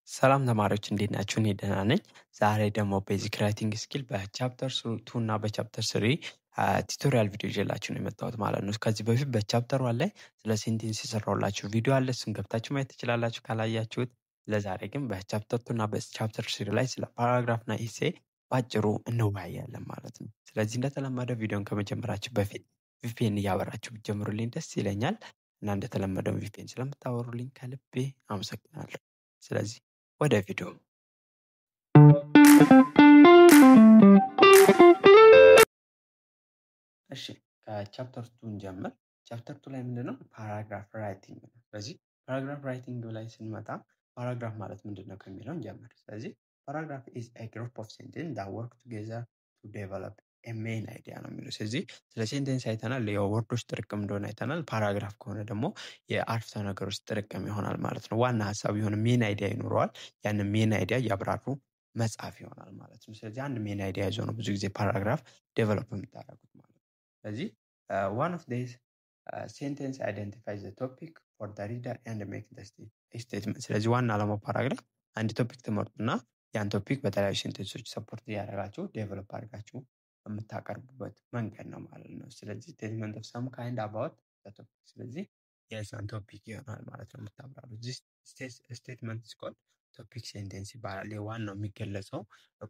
ሰላም ተማሪዎች እንዴት ናችሁ? እኔ ደህና ነኝ። ዛሬ ደግሞ ቤዚክ ራይቲንግ ስኪል በቻፕተር 2 እና በቻፕተር 3 ቱቶሪያል ቪዲዮ ይዤላችሁ ነው የመጣሁት ማለት ነው። ከዚህ በፊት በቻፕተር 1 ላይ ስለ ሴንቴንስ የሰራሁላችሁ ቪዲዮ አለ። እሱን ገብታችሁ ማየት ትችላላችሁ ካላያችሁት። ለዛሬ ግን በቻፕተር 2 እና በቻፕተር 3 ላይ ስለ ፓራግራፍ እና ኢሴ ባጭሩ እንወያያለን ማለት ነው። ስለዚህ እንደተለመደው ቪዲዮን ከመጀመራችሁ በፊት ቪፒኤን እያበራችሁ ብትጀምሩልኝ ደስ ይለኛል እና እንደተለመደው ቪፒኤን ስለምታወሩልኝ ከልቤ አመሰግናለሁ። ስለዚህ ወደ ቪዲዮ እሺ ከቻፕተር 2 እንጀምር። ቻፕተር 2 ላይ ምንድነው? ፓራግራፍ ራይቲንግ ነው። ስለዚህ ፓራግራፍ ራይቲንግ ላይ ስንመጣ ፓራግራፍ ማለት ምንድነው ከሚለው እንጀምር። ስለዚህ ፓራግራፍ is a group of sentences that work together to develop a main idea ነው የሚለው። ስለዚህ ስለ ሴንቴንስ አይተናል፣ የወርዶች ጥርቅም እንደሆነ አይተናል። ፓራግራፍ ከሆነ ደግሞ የአረፍተ ነገሮች ጥርቅም ይሆናል ማለት ነው። ዋና ሀሳብ የሆነ ሜን አይዲያ ይኖረዋል። ያንን ሜን አይዲያ እያብራሩ መጻፍ ይሆናል ማለት ነው። ስለዚህ አንድ ሜን አይዲያ ይዞ ነው ብዙ ጊዜ ፓራግራፍ ዴቨሎፕ የምታደርጉት ማለት ነው። ስለዚህ one of these sentence identifies the topic for the reader and make the statement። ስለዚህ ዋና ዓላማው ፓራግራፍ አንድ ቶፒክ ትመርጡና ያን ቶፒክ በተለያዩ ሴንቴንሶች ሰፖርት እያደረጋችሁ ዴቨሎፕ አድርጋችሁ የምታቀርቡበት መንገድ ነው ማለት ነው። ስለዚህ statement of some kind about the topic። ስለዚህ የዛን ቶፒክ ይሆናል ማለት ነው የምታብራሩት። this statement is called ቶፒክ ሴንቴንስ ይባላል። የዋናው የሚገለጸው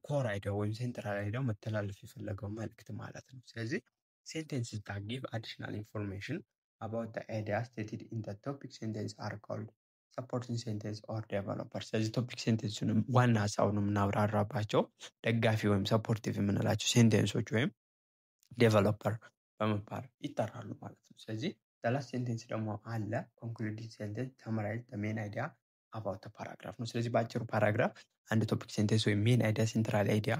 ኮር አይዲያው ወይም ሴንትራል አይዲያው መተላለፍ የፈለገው መልእክት ማለት ነው። ስለዚህ sentences that give additional information about the idea stated in the topic sentence are called supporting sentence or developer። ስለዚህ ቶፒክ ሴንቴንሱንም ዋና ሀሳቡን የምናብራራባቸው ደጋፊ ወይም ሰፖርቲቭ የምንላቸው ሴንቴንሶች ወይም ዴቨሎፐር በመባል ይጠራሉ ማለት ነው። ስለዚህ ላስት ሴንቴንስ ደግሞ አለ ኮንክሉዲንግ ሴንቴንስ ሰመራይዝ the main idea about the paragraph ነው። ስለዚህ በአጭሩ ፓራግራፍ አንድ ቶፒክ ሴንቴንስ ወይም ሜን አይዲያ ሴንትራል አይዲያ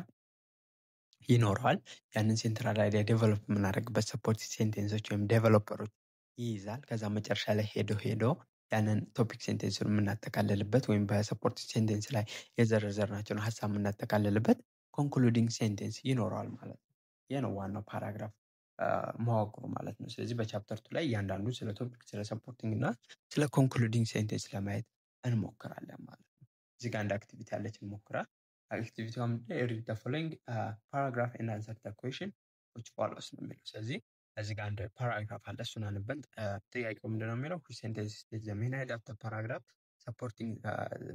ይኖረዋል። ያንን ሴንትራል አይዲያ ዴቨሎፕ የምናደርግበት ሰፖርት ሴንቴንሶች ወይም ዴቨሎፐሮች ይይዛል። ከዛ መጨረሻ ላይ ሄዶ ያንን ቶፒክ ሴንቴንሱን የምናጠቃልልበት ወይም በሰፖርት ሴንቴንስ ላይ የዘረዘርናቸውን ሀሳብ የምናጠቃልልበት ኮንክሉዲንግ ሴንቴንስ ይኖረዋል ማለት ነው። ይህ ነው ዋናው ፓራግራፍ መዋቅሩ ማለት ነው። ስለዚህ በቻፕተር 2 ላይ እያንዳንዱ ስለ ቶፒክ፣ ስለ ሰፖርቲንግ እና ስለ ኮንክሉዲንግ ሴንቴንስ ለማየት እንሞክራለን ማለት ነው። እዚህ ጋር አንድ አክቲቪቲ ያለች እንሞክራል። activity read the following paragraph and answer the question which follows ነው የሚለው። ስለዚህ እዚህ ጋር አንድ ፓራግራፍ አለ፣ እሱን አንበን ጥያቄው ምንድነው የሚለው which sentence is the main idea of the paragraph supporting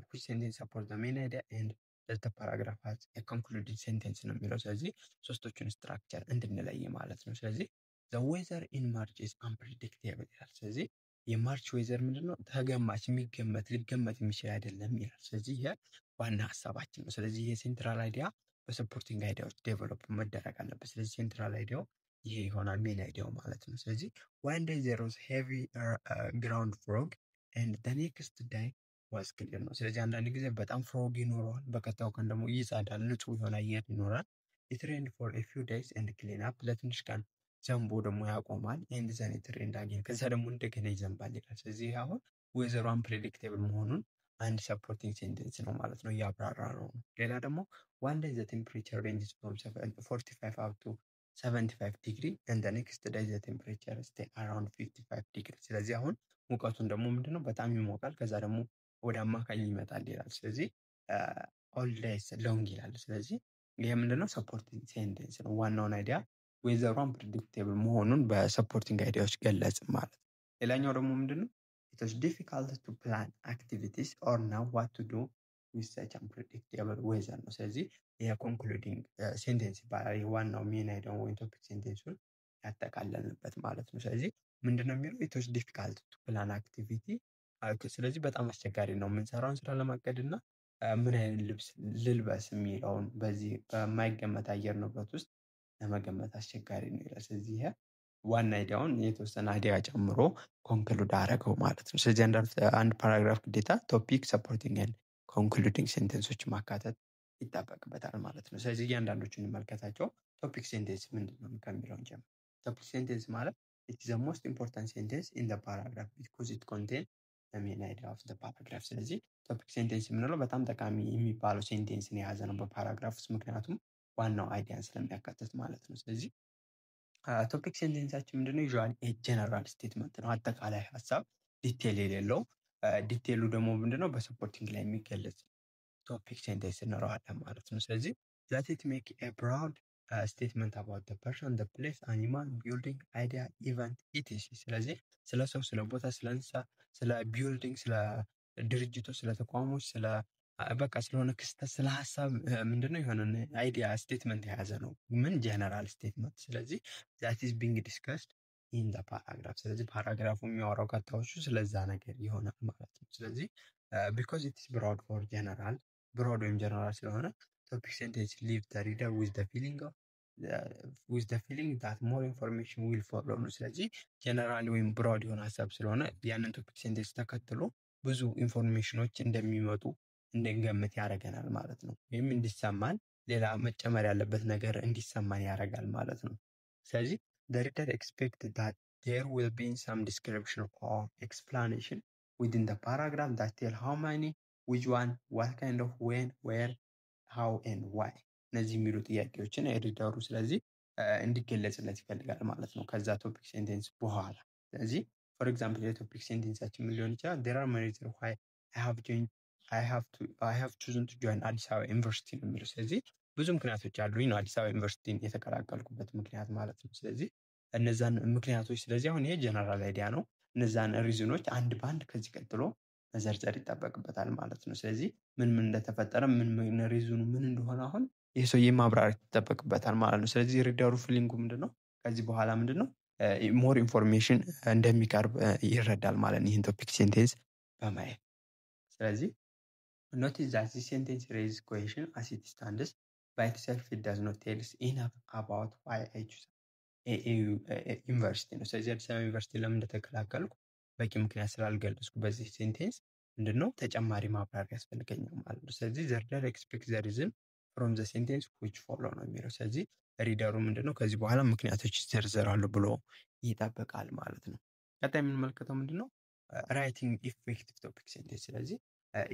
which sentence support the main idea and does the paragraph has a concluding sentence ነው የሚለው። ስለዚህ ሶስቶቹን ስትራክቸር እንድንለይ ማለት ነው። ስለዚህ the weather in March is unpredictable ይላል። ስለዚህ የማርች ዌዘር ምንድነው? ተገማች፣ የሚገመት ሊገመት የሚችል አይደለም ይላል። ስለዚህ ይሄ ዋና ሀሳባችን ነው። ስለዚህ የሴንትራል አይዲያ በሰፖርቲንግ አይዲያዎች ዴቨሎፕ መደረግ አለበት። ስለዚህ ሴንትራል አይዲያው ይሄ ይሆናል ሜን አይዲያው ማለት ነው። ስለዚህ one day there was heavy ground fog and the next day was clear ነው። ስለዚህ አንዳንድ ጊዜ በጣም ፍሮግ ይኖረዋል፣ በቀጣዩ ቀን ደግሞ ይጸዳል፣ ንጹህ የሆነ አየር ይኖራል። it rained for a few days and clean up ለትንሽ ቀን ዘንቦ ደግሞ ያቆማል and then it rained again ከዛ ደግሞ እንደገና ይዘንባል ይላል። ስለዚህ አሁን ዌዘሩ አንፕሬዲክቴብል መሆኑን አንድ ሰፖርቲንግ ሴንቴንስ ነው ማለት ነው፣ እያብራራ ነው። ሌላ ደግሞ one day the temperature ranges from 45 up to 75 ዲግሪ and the next day the temperature stay around 55 ዲግሪ። ስለዚህ አሁን ሙቀቱን ደግሞ ምንድነው በጣም ይሞቃል፣ ከዛ ደግሞ ወደ አማካኝ ይመጣል ይላል። ስለዚህ all days long ይላል። ስለዚህ ይሄ ምንድነው ሰፖርቲንግ ሴንቴንስ ነው። ዋናውን አይዲያ ዌዘሩ አንፕሬዲክቴብል መሆኑን በሰፖርቲንግ አይዲያዎች ገለጽ ማለት ነው። ሌላኛው ደግሞ ምንድነው it was difficult to plan activities or know what to do with such unpredictable weather ነው። ስለዚህ የኮንክሉዲንግ ሴንቴንስ ይባላል። የዋናው ሜን አይዲያው ወይም ቶፒክ ሴንቴንሱን ያጠቃለልንበት ማለት ነው። ስለዚህ ምንድነው የሚለው it was difficult to plan activity። ስለዚህ በጣም አስቸጋሪ ነው የምንሰራውን ስራ ለማቀድ እና ምን አይነት ልብስ ልልበስ የሚለውን በዚህ በማይገመት አየር ንብረት ውስጥ ለመገመት አስቸጋሪ ነው ይላል። ስለዚህ ይሄ ዋና አይዲያውን የተወሰነ አይዲያ ጨምሮ ኮንክሉድ አደረገው ማለት ነው። ስለዚህ አንድ ፓራግራፍ ግዴታ ቶፒክ፣ ሰፖርቲንግ ኤንድ ኮንክሉዲንግ ሴንቴንሶች ማካተት ይጠበቅበታል ማለት ነው። ስለዚህ እያንዳንዶቹን እንመልከታቸው። ቶፒክ ሴንቴንስ ምንድነው ከሚለው እንጀምር። ቶፒክ ሴንቴንስ ማለት it is the most important sentence in the paragraph because it contains the main idea of the paragraph። ስለዚህ ቶፒክ ሴንቴንስ የምንለው በጣም ጠቃሚ የሚባለው ሴንቴንስን የያዘ ነው በፓራግራፍ ውስጥ፣ ምክንያቱም ዋናው አይዲያን ስለሚያካትት ማለት ነው። ስለዚህ ቶፒክ ሴንቴንሳችን ምንድነው? ዩዥዋሊ ጀነራል ስቴትመንት ነው፣ አጠቃላይ ሀሳብ ዲቴል የሌለው። ዲቴሉ ደግሞ ምንድነው? በሰፖርቲንግ ላይ የሚገለጽ ቶፒክ ሴንቴንስ እንለዋለን ማለት ነው። ስለዚህ that it make a broad statement about the person, the place, animal, building, idea, event, etc። ስለዚህ ስለ ሰው፣ ስለ ቦታ፣ ስለ እንስሳ፣ ስለ ቢልዲንግ፣ ስለ ድርጅቶች፣ ስለ ተቋሞች፣ ስለ በቃ ስለሆነ ክስተት፣ ስለ ሀሳብ ምንድነው የሆነ አይዲያ ስቴትመንት የያዘ ነው። ምን ጀነራል ስቴትመንት። ስለዚህ that is being discussed in the paragraph። ስለዚህ ፓራግራፉ የሚያወራው ቀጣዮቹ ስለዛ ነገር ይሆናል ማለት ነው። ስለዚህ because it is broad or general፣ ብሮድ ወይም ጀነራል ስለሆነ ቶፒክ ሴንቴንስ leave the reader with the feeling that more information will follow ነው። ስለዚህ ጀነራል ወይም ብሮድ የሆነ ሀሳብ ስለሆነ ያንን ቶፒክ ሴንቴንስ ተከትሎ ብዙ ኢንፎርሜሽኖች እንደሚመጡ እንድንገምት ያደርገናል ማለት ነው። ወይም እንዲሰማን ሌላ መጨመር ያለበት ነገር እንዲሰማን ያደርጋል ማለት ነው። ስለዚህ the reader expect that there will be some description or explanation within the paragraph that tell how many, which one, what kind of, when, where, how and why እነዚህ የሚሉ ጥያቄዎችን ሪደሩ ስለዚህ እንዲገለጽለት ይፈልጋል ማለት ነው ከዛ ቶፒክ ሴንቴንስ በኋላ። ስለዚህ ፎር ኤግዛምፕል የቶፒክ ሴንቴንሳችን ምን ሊሆን ይችላል? there are many reasons why I have chosen to join አዲስ አበባ ዩኒቨርሲቲ ነው የሚለው። ስለዚህ ብዙ ምክንያቶች አሉኝ ነው አዲስ አበባ ዩኒቨርሲቲን የተቀላቀልኩበት ምክንያት ማለት ነው። ስለዚህ እነዛን ምክንያቶች ስለዚህ አሁን ይሄ ጀነራል አይዲያ ነው። እነዛን ሪዝኖች አንድ ባንድ ከዚህ ቀጥሎ መዘርዘር ይጠበቅበታል ማለት ነው። ስለዚህ ምን እንደተፈጠረ ምን ሪዝኑ ምን እንደሆነ አሁን ይህ ሰውዬ ማብራራት ይጠበቅበታል ማለት ነው። ስለዚህ ሪደሩ ፊሊንጉ ምንድነው? ከዚህ በኋላ ምንድነው ሞር ኢንፎርሜሽን እንደሚቀርብ ይረዳል ማለት ነው ይህን ቶፒክ ሴንቴንስ በማየት። ስለዚህ notice that this sentence raises question as it stands by itself. It does not tell us enough about why I choose ዩኒቨርሲቲ ነው። ስለዚህ አዲስ አበባ ዩኒቨርሲቲ ለምን እንደተቀላቀልኩ በቂ ምክንያት ስላልገለጽኩ በዚህ ሴንቴንስ ምንድነው ተጨማሪ ማብራሪያ ያስፈልገኛል ማለት ነው። ስለዚህ the reader expects the reason from the sentence which follow ነው የሚለው። ስለዚህ ሪደሩ ምንድነው ከዚህ በኋላ ምክንያቶች ይዘርዘራሉ ብሎ ይጠብቃል ማለት ነው። ቀጣይ የምንመለከተው ምንድነው ራይቲንግ ኢፌክቲቭ ቶፒክ ሴንቴንስ። ስለዚህ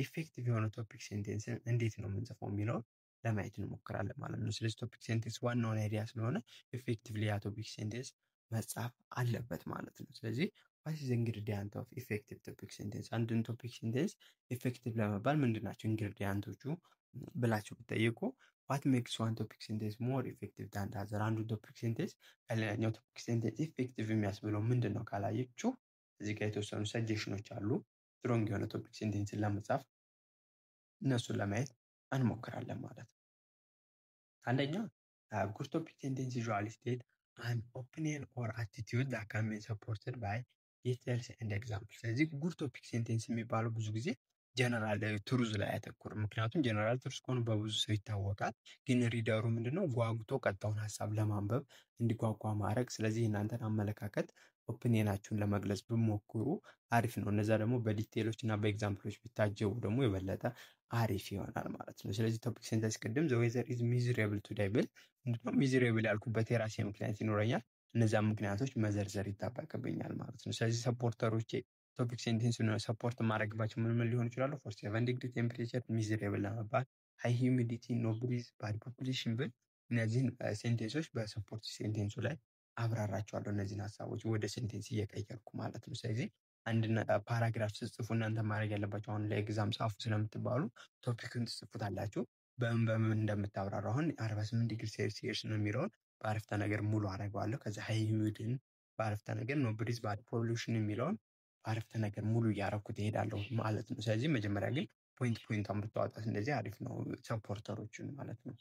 ኢፌክቲቭ የሆነ ቶፒክ ሴንቴንስ እንዴት ነው የምንጽፈው የሚለውን ለማየት እንሞክራለን ማለት ነው። ስለዚህ ቶፒክ ሴንቴንስ ዋናውን አይዲያ ስለሆነ ኢፌክቲቭሊ ያ ቶፒክ ሴንቴንስ መጻፍ አለበት ማለት ነው። ስለዚህ what is the ingredient of effective topic sentence? አንድን ቶፒክ ሴንቴንስ ኢፌክቲቭ ለመባል ምንድናቸው ኢንግሪዲየንቶቹ ብላችሁ ብትጠይቁ what makes one topic sentence more effective than the other? አንዱ ቶፒክ ሴንቴንስ ከሌላኛው ቶፒክ ሴንቴንስ ኢፌክቲቭ የሚያስብለው ምንድነው ካላየችሁ እዚህ ጋር የተወሰኑ ሰጀሽኖች አሉ ስትሮንግ የሆነ ቶፒክ ሴንቴንስን ለመጻፍ እነሱን ለማየት እንሞክራለን ማለት ነው። አንደኛ good topic sentence usually state an opinion or attitude that can be supported by details and examples። ስለዚህ good topic sentence የሚባለው ብዙ ጊዜ ጀነራል ትሩዝ ላይ አያተኩርም። ምክንያቱም ጀነራል ትሩዝ ከሆነ በብዙ ሰው ይታወቃል። ግን ሪደሩ ምንድነው ጓጉቶ ቀጣውን ሀሳብ ለማንበብ እንዲጓጓ ማድረግ። ስለዚህ እናንተን አመለካከት ኦፒኒየናችሁን ለመግለጽ ብሞክሩ አሪፍ ነው። እነዛ ደግሞ በዲቴሎች እና በኤግዛምፕሎች ቢታጀቡ ደግሞ የበለጠ አሪፍ ይሆናል ማለት ነው። ስለዚህ ቶፒክ ሴንቴንስ ቅድም the weather is miserable today ብል ምንድነው ሚዘሬብል ያልኩበት የራሴ ምክንያት ይኖረኛል። እነዛን ምክንያቶች መዘርዘር ይጠበቅብኛል ማለት ነው። ስለዚህ ሰፖርተሮቼ ቶፒክ ሴንቴንስ ሰፖርት ማድረግባቸው ምን ሊሆን ይችላሉ? 47 ዲግሪ ቴምፕሬቸር ሚዘሬብል ለመባል፣ ሃይ ሂዩሚዲቲ፣ ኖ ብሪዝ፣ ባድ ፖፑሌሽን ብል እነዚህን ሴንቴንሶች በሰፖርት ሴንቴንሱ ላይ አብራራቸዋለሁ። እነዚህን ሀሳቦች ወደ ሴንቴንስ እየቀየርኩ ማለት ነው። ስለዚህ አንድ ፓራግራፍ ስጽፉ እናንተ ማድረግ ያለባቸው አሁን ለኤግዛም ጻፉ ስለምትባሉ ቶፒክን ትጽፉታላችሁ በምን እንደምታብራሩ። አሁን 48 ዲግሪ ሴልሲየስ ነው የሚለውን በአረፍተ ነገር ሙሉ አደርገዋለሁ። ከዛ ሃይ ሂዩሚዲቲን በአረፍተ ነገር፣ ኖ ብሪዝ፣ ባድ ፖፑሌሽን የሚለውን በአረፍተ ነገር ሙሉ እያደረኩት እሄዳለሁ ማለት ነው። ስለዚህ መጀመሪያ ግን ፖይንቷን ብታወጣት እንደዚህ አሪፍ ነው ሰፖርተሮችን ማለት ነው።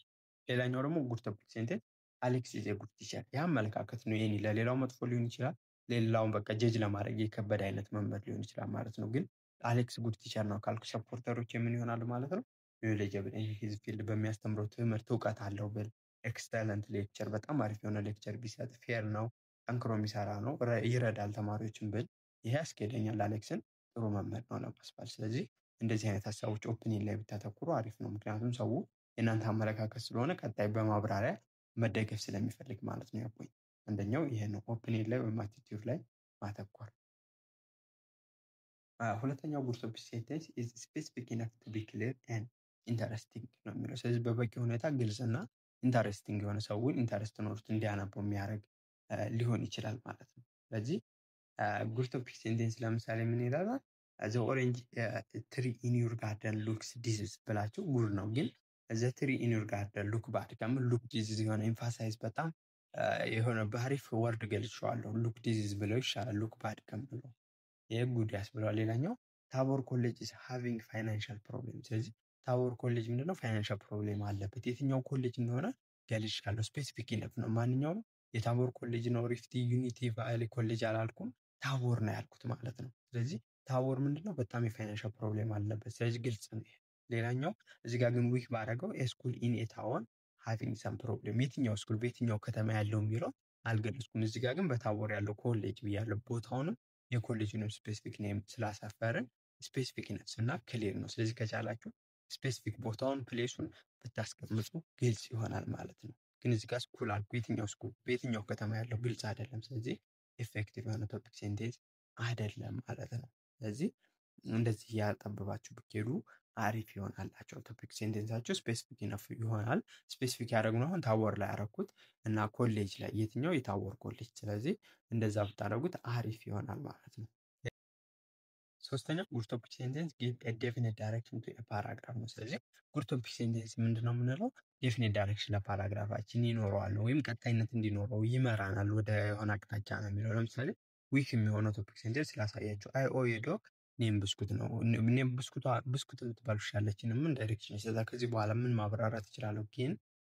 ሌላኛው ደግሞ ጉድ ቶፒክ ሴንቴንስ አሌክስ ኢዝ ኤ ጉድ ቲቸር። ያ አመለካከት ነው የኔ። ለሌላው መጥፎ ሊሆን ይችላል፣ ሌላውን በቃ ጀጅ ለማድረግ የከበደ አይነት መምህር ሊሆን ይችላል ማለት ነው። ግን አሌክስ ጉድ ቲቸር ነው ካልኩ ሰፖርተሮች የምን ይሆናሉ ማለት ነው? ኖሌጀብል ኢን ሂዝ ፊልድ፣ በሚያስተምረው ትምህርት እውቀት አለው ብል። ኤክሰለንት ሌክቸር፣ በጣም አሪፍ የሆነ ሌክቸር ቢሰጥ። ፌር ነው፣ ጠንክሮ የሚሰራ ነው፣ ይረዳል ተማሪዎችን ብል ይሄ ያስኬደኛል አሌክስን ጥሩ መምህር ነው ለማስባል። ስለዚህ እንደዚህ አይነት ሀሳቦች ኦፒኒየን ላይ ብታተኩሩ አሪፍ ነው። ምክንያቱም ሰው የእናንተ አመለካከት ስለሆነ ቀጣይ በማብራሪያ መደገፍ ስለሚፈልግ ማለት ነው። ያፖኝ አንደኛው ይሄ ነው፣ ኦፒኒየን ላይ ወይም አቲቲዩድ ላይ ማተኮር። ሁለተኛው ጉድ ቶፒክ ሴንቴንስ ኢዝ ስፔሲፊክ ኢነፍ ቱ ቢ ክሊር ኤንድ ኢንተረስቲንግ ነው የሚለው። ስለዚህ በበቂ ሁኔታ ግልጽና ኢንተረስቲንግ የሆነ ሰውን ኢንተረስት ኖሮት እንዲያነበው የሚያደርግ ሊሆን ይችላል ማለት ነው። ስለዚህ ጉድ ቶፒክ ሴንቴንስ ለምሳሌ ምን ይላል? the orange tree in your garden looks disease ብላችሁ ጉድ ነው። ግን the tree in your garden look bad ከምን look disease የሆነ ኤምፋሳይዝ በጣም የሆነ በአሪፍ ወርድ ገልጬዋለሁ። look disease ብለው ይሻላል look bad ከምለው። ይሄ ጉድ ያስብለዋል። ሌላኛው ታቦር ኮሌጅ is having financial problem። ስለዚህ ታቦር ኮሌጅ ምንድነው ፋይናንሻል ፕሮብሌም አለበት። የትኛው ኮሌጅ እንደሆነ ገልጫለሁ። ስፔሲፊክ ኢነፍ ነው። ማንኛውም የታቦር ኮሌጅ ነው ሪፍቲ ዩኒቲ ቫሊ ኮሌጅ አላልኩም፣ ታቦር ነው ያልኩት ማለት ነው። ስለዚህ ታቦር ምንድነው በጣም የፋይናንሻል ፕሮብሌም አለበት። ስለዚህ ግልጽ ነው። ሌላኛው እዚህ ጋር ግን ዊክ ባደረገው ስኩል ኢን ኤ ታውን ሃቪንግ ሰም ፕሮብሌም፣ የትኛው ስኩል በየትኛው ከተማ ያለው የሚለው አልገለጽኩም። እዚህ ጋር ግን በታቦር ያለው ኮሌጅ ብያለሁ። ቦታውንም የኮሌጁንም ስፔሲፊክ ኔም ስላሰፈርን ስፔሲፊክነስ እና ክሊር ነው። ስለዚህ ከቻላችሁ ስፔሲፊክ ቦታውን ፕሌሱን ብታስቀምጡ ግልጽ ይሆናል ማለት ነው። ግን እዚህ ጋር ስኩል አልኩ። የትኛው ስኩል በየትኛው ከተማ ያለው ግልጽ አይደለም። ስለዚህ ኢፌክቲቭ የሆነ ቶፒክ ሴንቴንስ አይደለም ማለት ነው። ስለዚህ እንደዚህ ያጠብባችሁ ብትሄዱ አሪፍ ይሆናላቸው። ቶፒክ ሴንቴንሳቸው ስፔሲፊክ ኢነፍ ይሆናል። ስፔሲፊክ ያደረግነው አሁን ታወር ላይ ያደረኩት እና ኮሌጅ ላይ የትኛው የታወር ኮሌጅ። ስለዚህ እንደዛ ብታደርጉት አሪፍ ይሆናል ማለት ነው። ሶስተኛው ጉድ ቶፒክ ሴንቴንስ ጊቭ ኤ ዴፊኒት ዳይሬክሽን ቱ ኤ ፓራግራፍ ነው። ስለዚህ ጉድ ቶፒክ ሴንቴንስ ምንድነው የምንለው? ዴፊኒት ዳይሬክሽን ለፓራግራፋችን ይኖረዋል ወይም ቀጣይነት እንዲኖረው ይመራናል ወደ የሆነ አቅጣጫ ነው የሚለው። ለምሳሌ ዊክ የሚሆነው ቶፒክ ሴንቴንስ ላሳያችሁ። አይ ኦ ዶግ ኔም ብስኩት ነው። ኔም ብስኩት ልትባል ትችላለችን። ምን ዳይሬክሽን ይሰጣል? ከዚህ በኋላ ምን ማብራራት እችላለሁ? ግን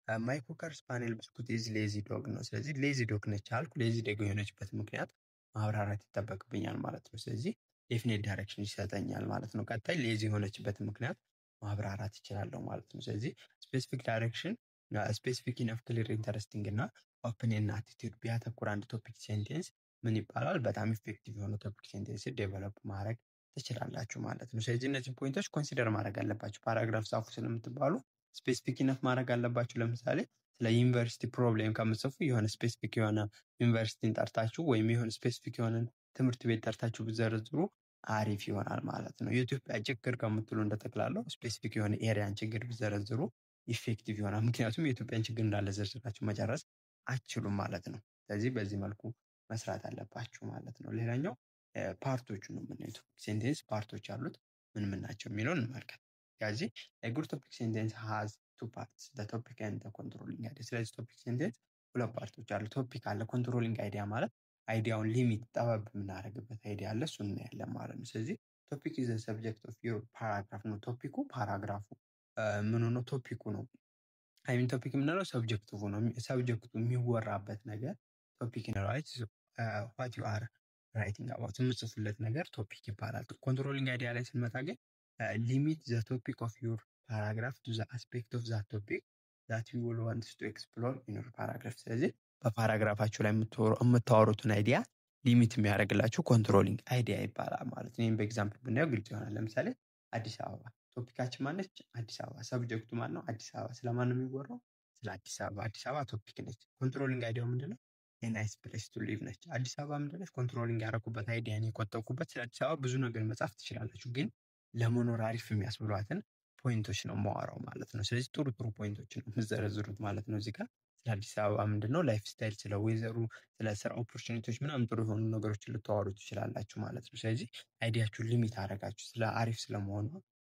ማይ ኮከር ስፓኒል ብስኩት ኢዝ ሌዚ ዶግ ነው። ስለዚህ ሌዚ ዶግ ነች አልኩ። ሌዚ ዶግ የሆነችበት ምክንያት ማብራራት ይጠበቅብኛል ማለት ነው። ስለዚህ ዴፊኒት ዳይሬክሽን ይሰጠኛል ማለት ነው። ቀጣይ ሌዚ የሆነችበት ምክንያት ማብራራት ይችላለሁ ማለት ነው። ስለዚህ ስፔሲፊክ ዳይሬክሽን ስፔሲፊክ ኢነፍ ክሊር ኢንተረስቲንግ እና ኦፕን እና አቲቲዩድ ቢያተኩር አንድ ቶፒክ ሴንቴንስ ምን ይባላል? በጣም ኢፌክቲቭ የሆነ ቶፒክ ሴንቴንስ ዴቨሎፕ ማድረግ ትችላላችሁ ማለት ነው። ስለዚህ እነዚህ ፖይንቶች ኮንሲደር ማድረግ አለባችሁ። ፓራግራፍ ጻፉ ስለምትባሉ ስፔሲፊክ ኢነፍ ማድረግ አለባችሁ። ለምሳሌ ስለ ዩኒቨርሲቲ ፕሮብሌም ከምትጽፉ የሆነ ስፔሲፊክ የሆነ ዩኒቨርሲቲን ጠርታችሁ ወይም የሆነ ስፔሲፊክ የሆነ ትምህርት ቤት ጠርታችሁ ብዘረዝሩ አሪፍ ይሆናል ማለት ነው። የኢትዮጵያ ችግር ከምትሉ እንደጠቅላላው ስፔሲፊክ የሆነ ኤሪያን ችግር ብዘረዝሩ ኢፌክቲቭ ይሆናል። ምክንያቱም የኢትዮጵያን ችግር እንዳለ ዘርዝራችሁ መጨረስ አትችሉም ማለት ነው። ስለዚህ በዚህ መልኩ መስራት አለባችሁ ማለት ነው። ሌላኛው ፓርቶቹ ነው የምናየው። ቶፒክ ሴንቴንስ ፓርቶች አሉት። ምን ምን ናቸው የሚለውን እንመልከት። ስለዚህ ጉድ ቶፒክ ሴንቴንስ ሃዝ ቱ ፓርትስ ዘ ቶፒክ ኤንድ ዘ ኮንትሮሊንግ አይዲያ። ስለዚህ ቶፒክ ሴንቴንስ ሁለት ፓርቶች አሉ። ቶፒክ አለ፣ ኮንትሮሊንግ አይዲያ ማለት አይዲያውን ሊሚት ጠበብ የምናደርግበት አይዲያ አለ። እሱን እናያለን ማለት ነው። ስለዚህ ቶፒክ ኢዝ ዘ ሰብጀክት ኦፍ ዩር ፓራግራፍ ነው። ቶፒኩ ፓራግራፉ ምን ነው? ቶፒኩ ነው። አይሚን ቶፒክ የምንለው ሰብጀክቲቭ ነው። ሰብጀክቱ የሚወራበት ነገር ቶፒክ ነው። ራይት ዋት ዩ አር ራይቲንግ አባውት የምጽፉለት ነገር ቶፒክ ይባላል። ኮንትሮሊንግ አይዲያ ላይ ስንመጣ ግን ሊሚት ዘ ቶፒክ ኦፍ ዩር ፓራግራፍ ቱ ዘ አስፔክት ኦፍ ዛት ቶፒክ ዛት ዩ ዊል ዋንት ቱ ኤክስፕሎር ኢን ዩር ፓራግራፍ። ስለዚህ በፓራግራፋችሁ ላይ የምታወሩትን አይዲያ ሊሚት የሚያደርግላችሁ ኮንትሮሊንግ አይዲያ ይባላል ማለት ነው። ይህም በኤግዛምፕል ብናየው ግልጽ ይሆናል። ለምሳሌ አዲስ አበባ ቶፒካችን ማነች? አዲስ አበባ። ሰብጀክቱ ማን ነው? አዲስ አበባ። ስለማን ነው የሚወራው? ስለ አዲስ አበባ። አዲስ አበባ ቶፒክ ነች። ኮንትሮሊንግ አይዲያው ምንድነው? ናይስ ፕሌስ ቱ ሊቭ ነች። አዲስ አበባ ምንድነች? ኮንትሮሊንግ ያደረኩበት አይዲያ ነው የቆጠብኩበት። ስለ አዲስ አበባ ብዙ ነገር መጻፍ ትችላላችሁ፣ ግን ለመኖር አሪፍ የሚያስብሏትን ፖይንቶች ነው የማወራው ማለት ነው። ስለዚህ ጥሩ ጥሩ ፖይንቶች ነው የምዘረዝሩት ማለት ነው። እዚህ ጋር ስለ አዲስ አበባ ምንድነው ላይፍ ስታይል፣ ስለ ዌዘሩ፣ ስለ ስራ ኦፖርቹኒቲዎች ምናምን ጥሩ የሆኑ ነገሮችን ልታወሩ ትችላላችሁ ማለት ነው። ስለዚህ አይዲያችሁን ሊሚት አደረጋችሁ ስለ አሪፍ ስለመሆኑ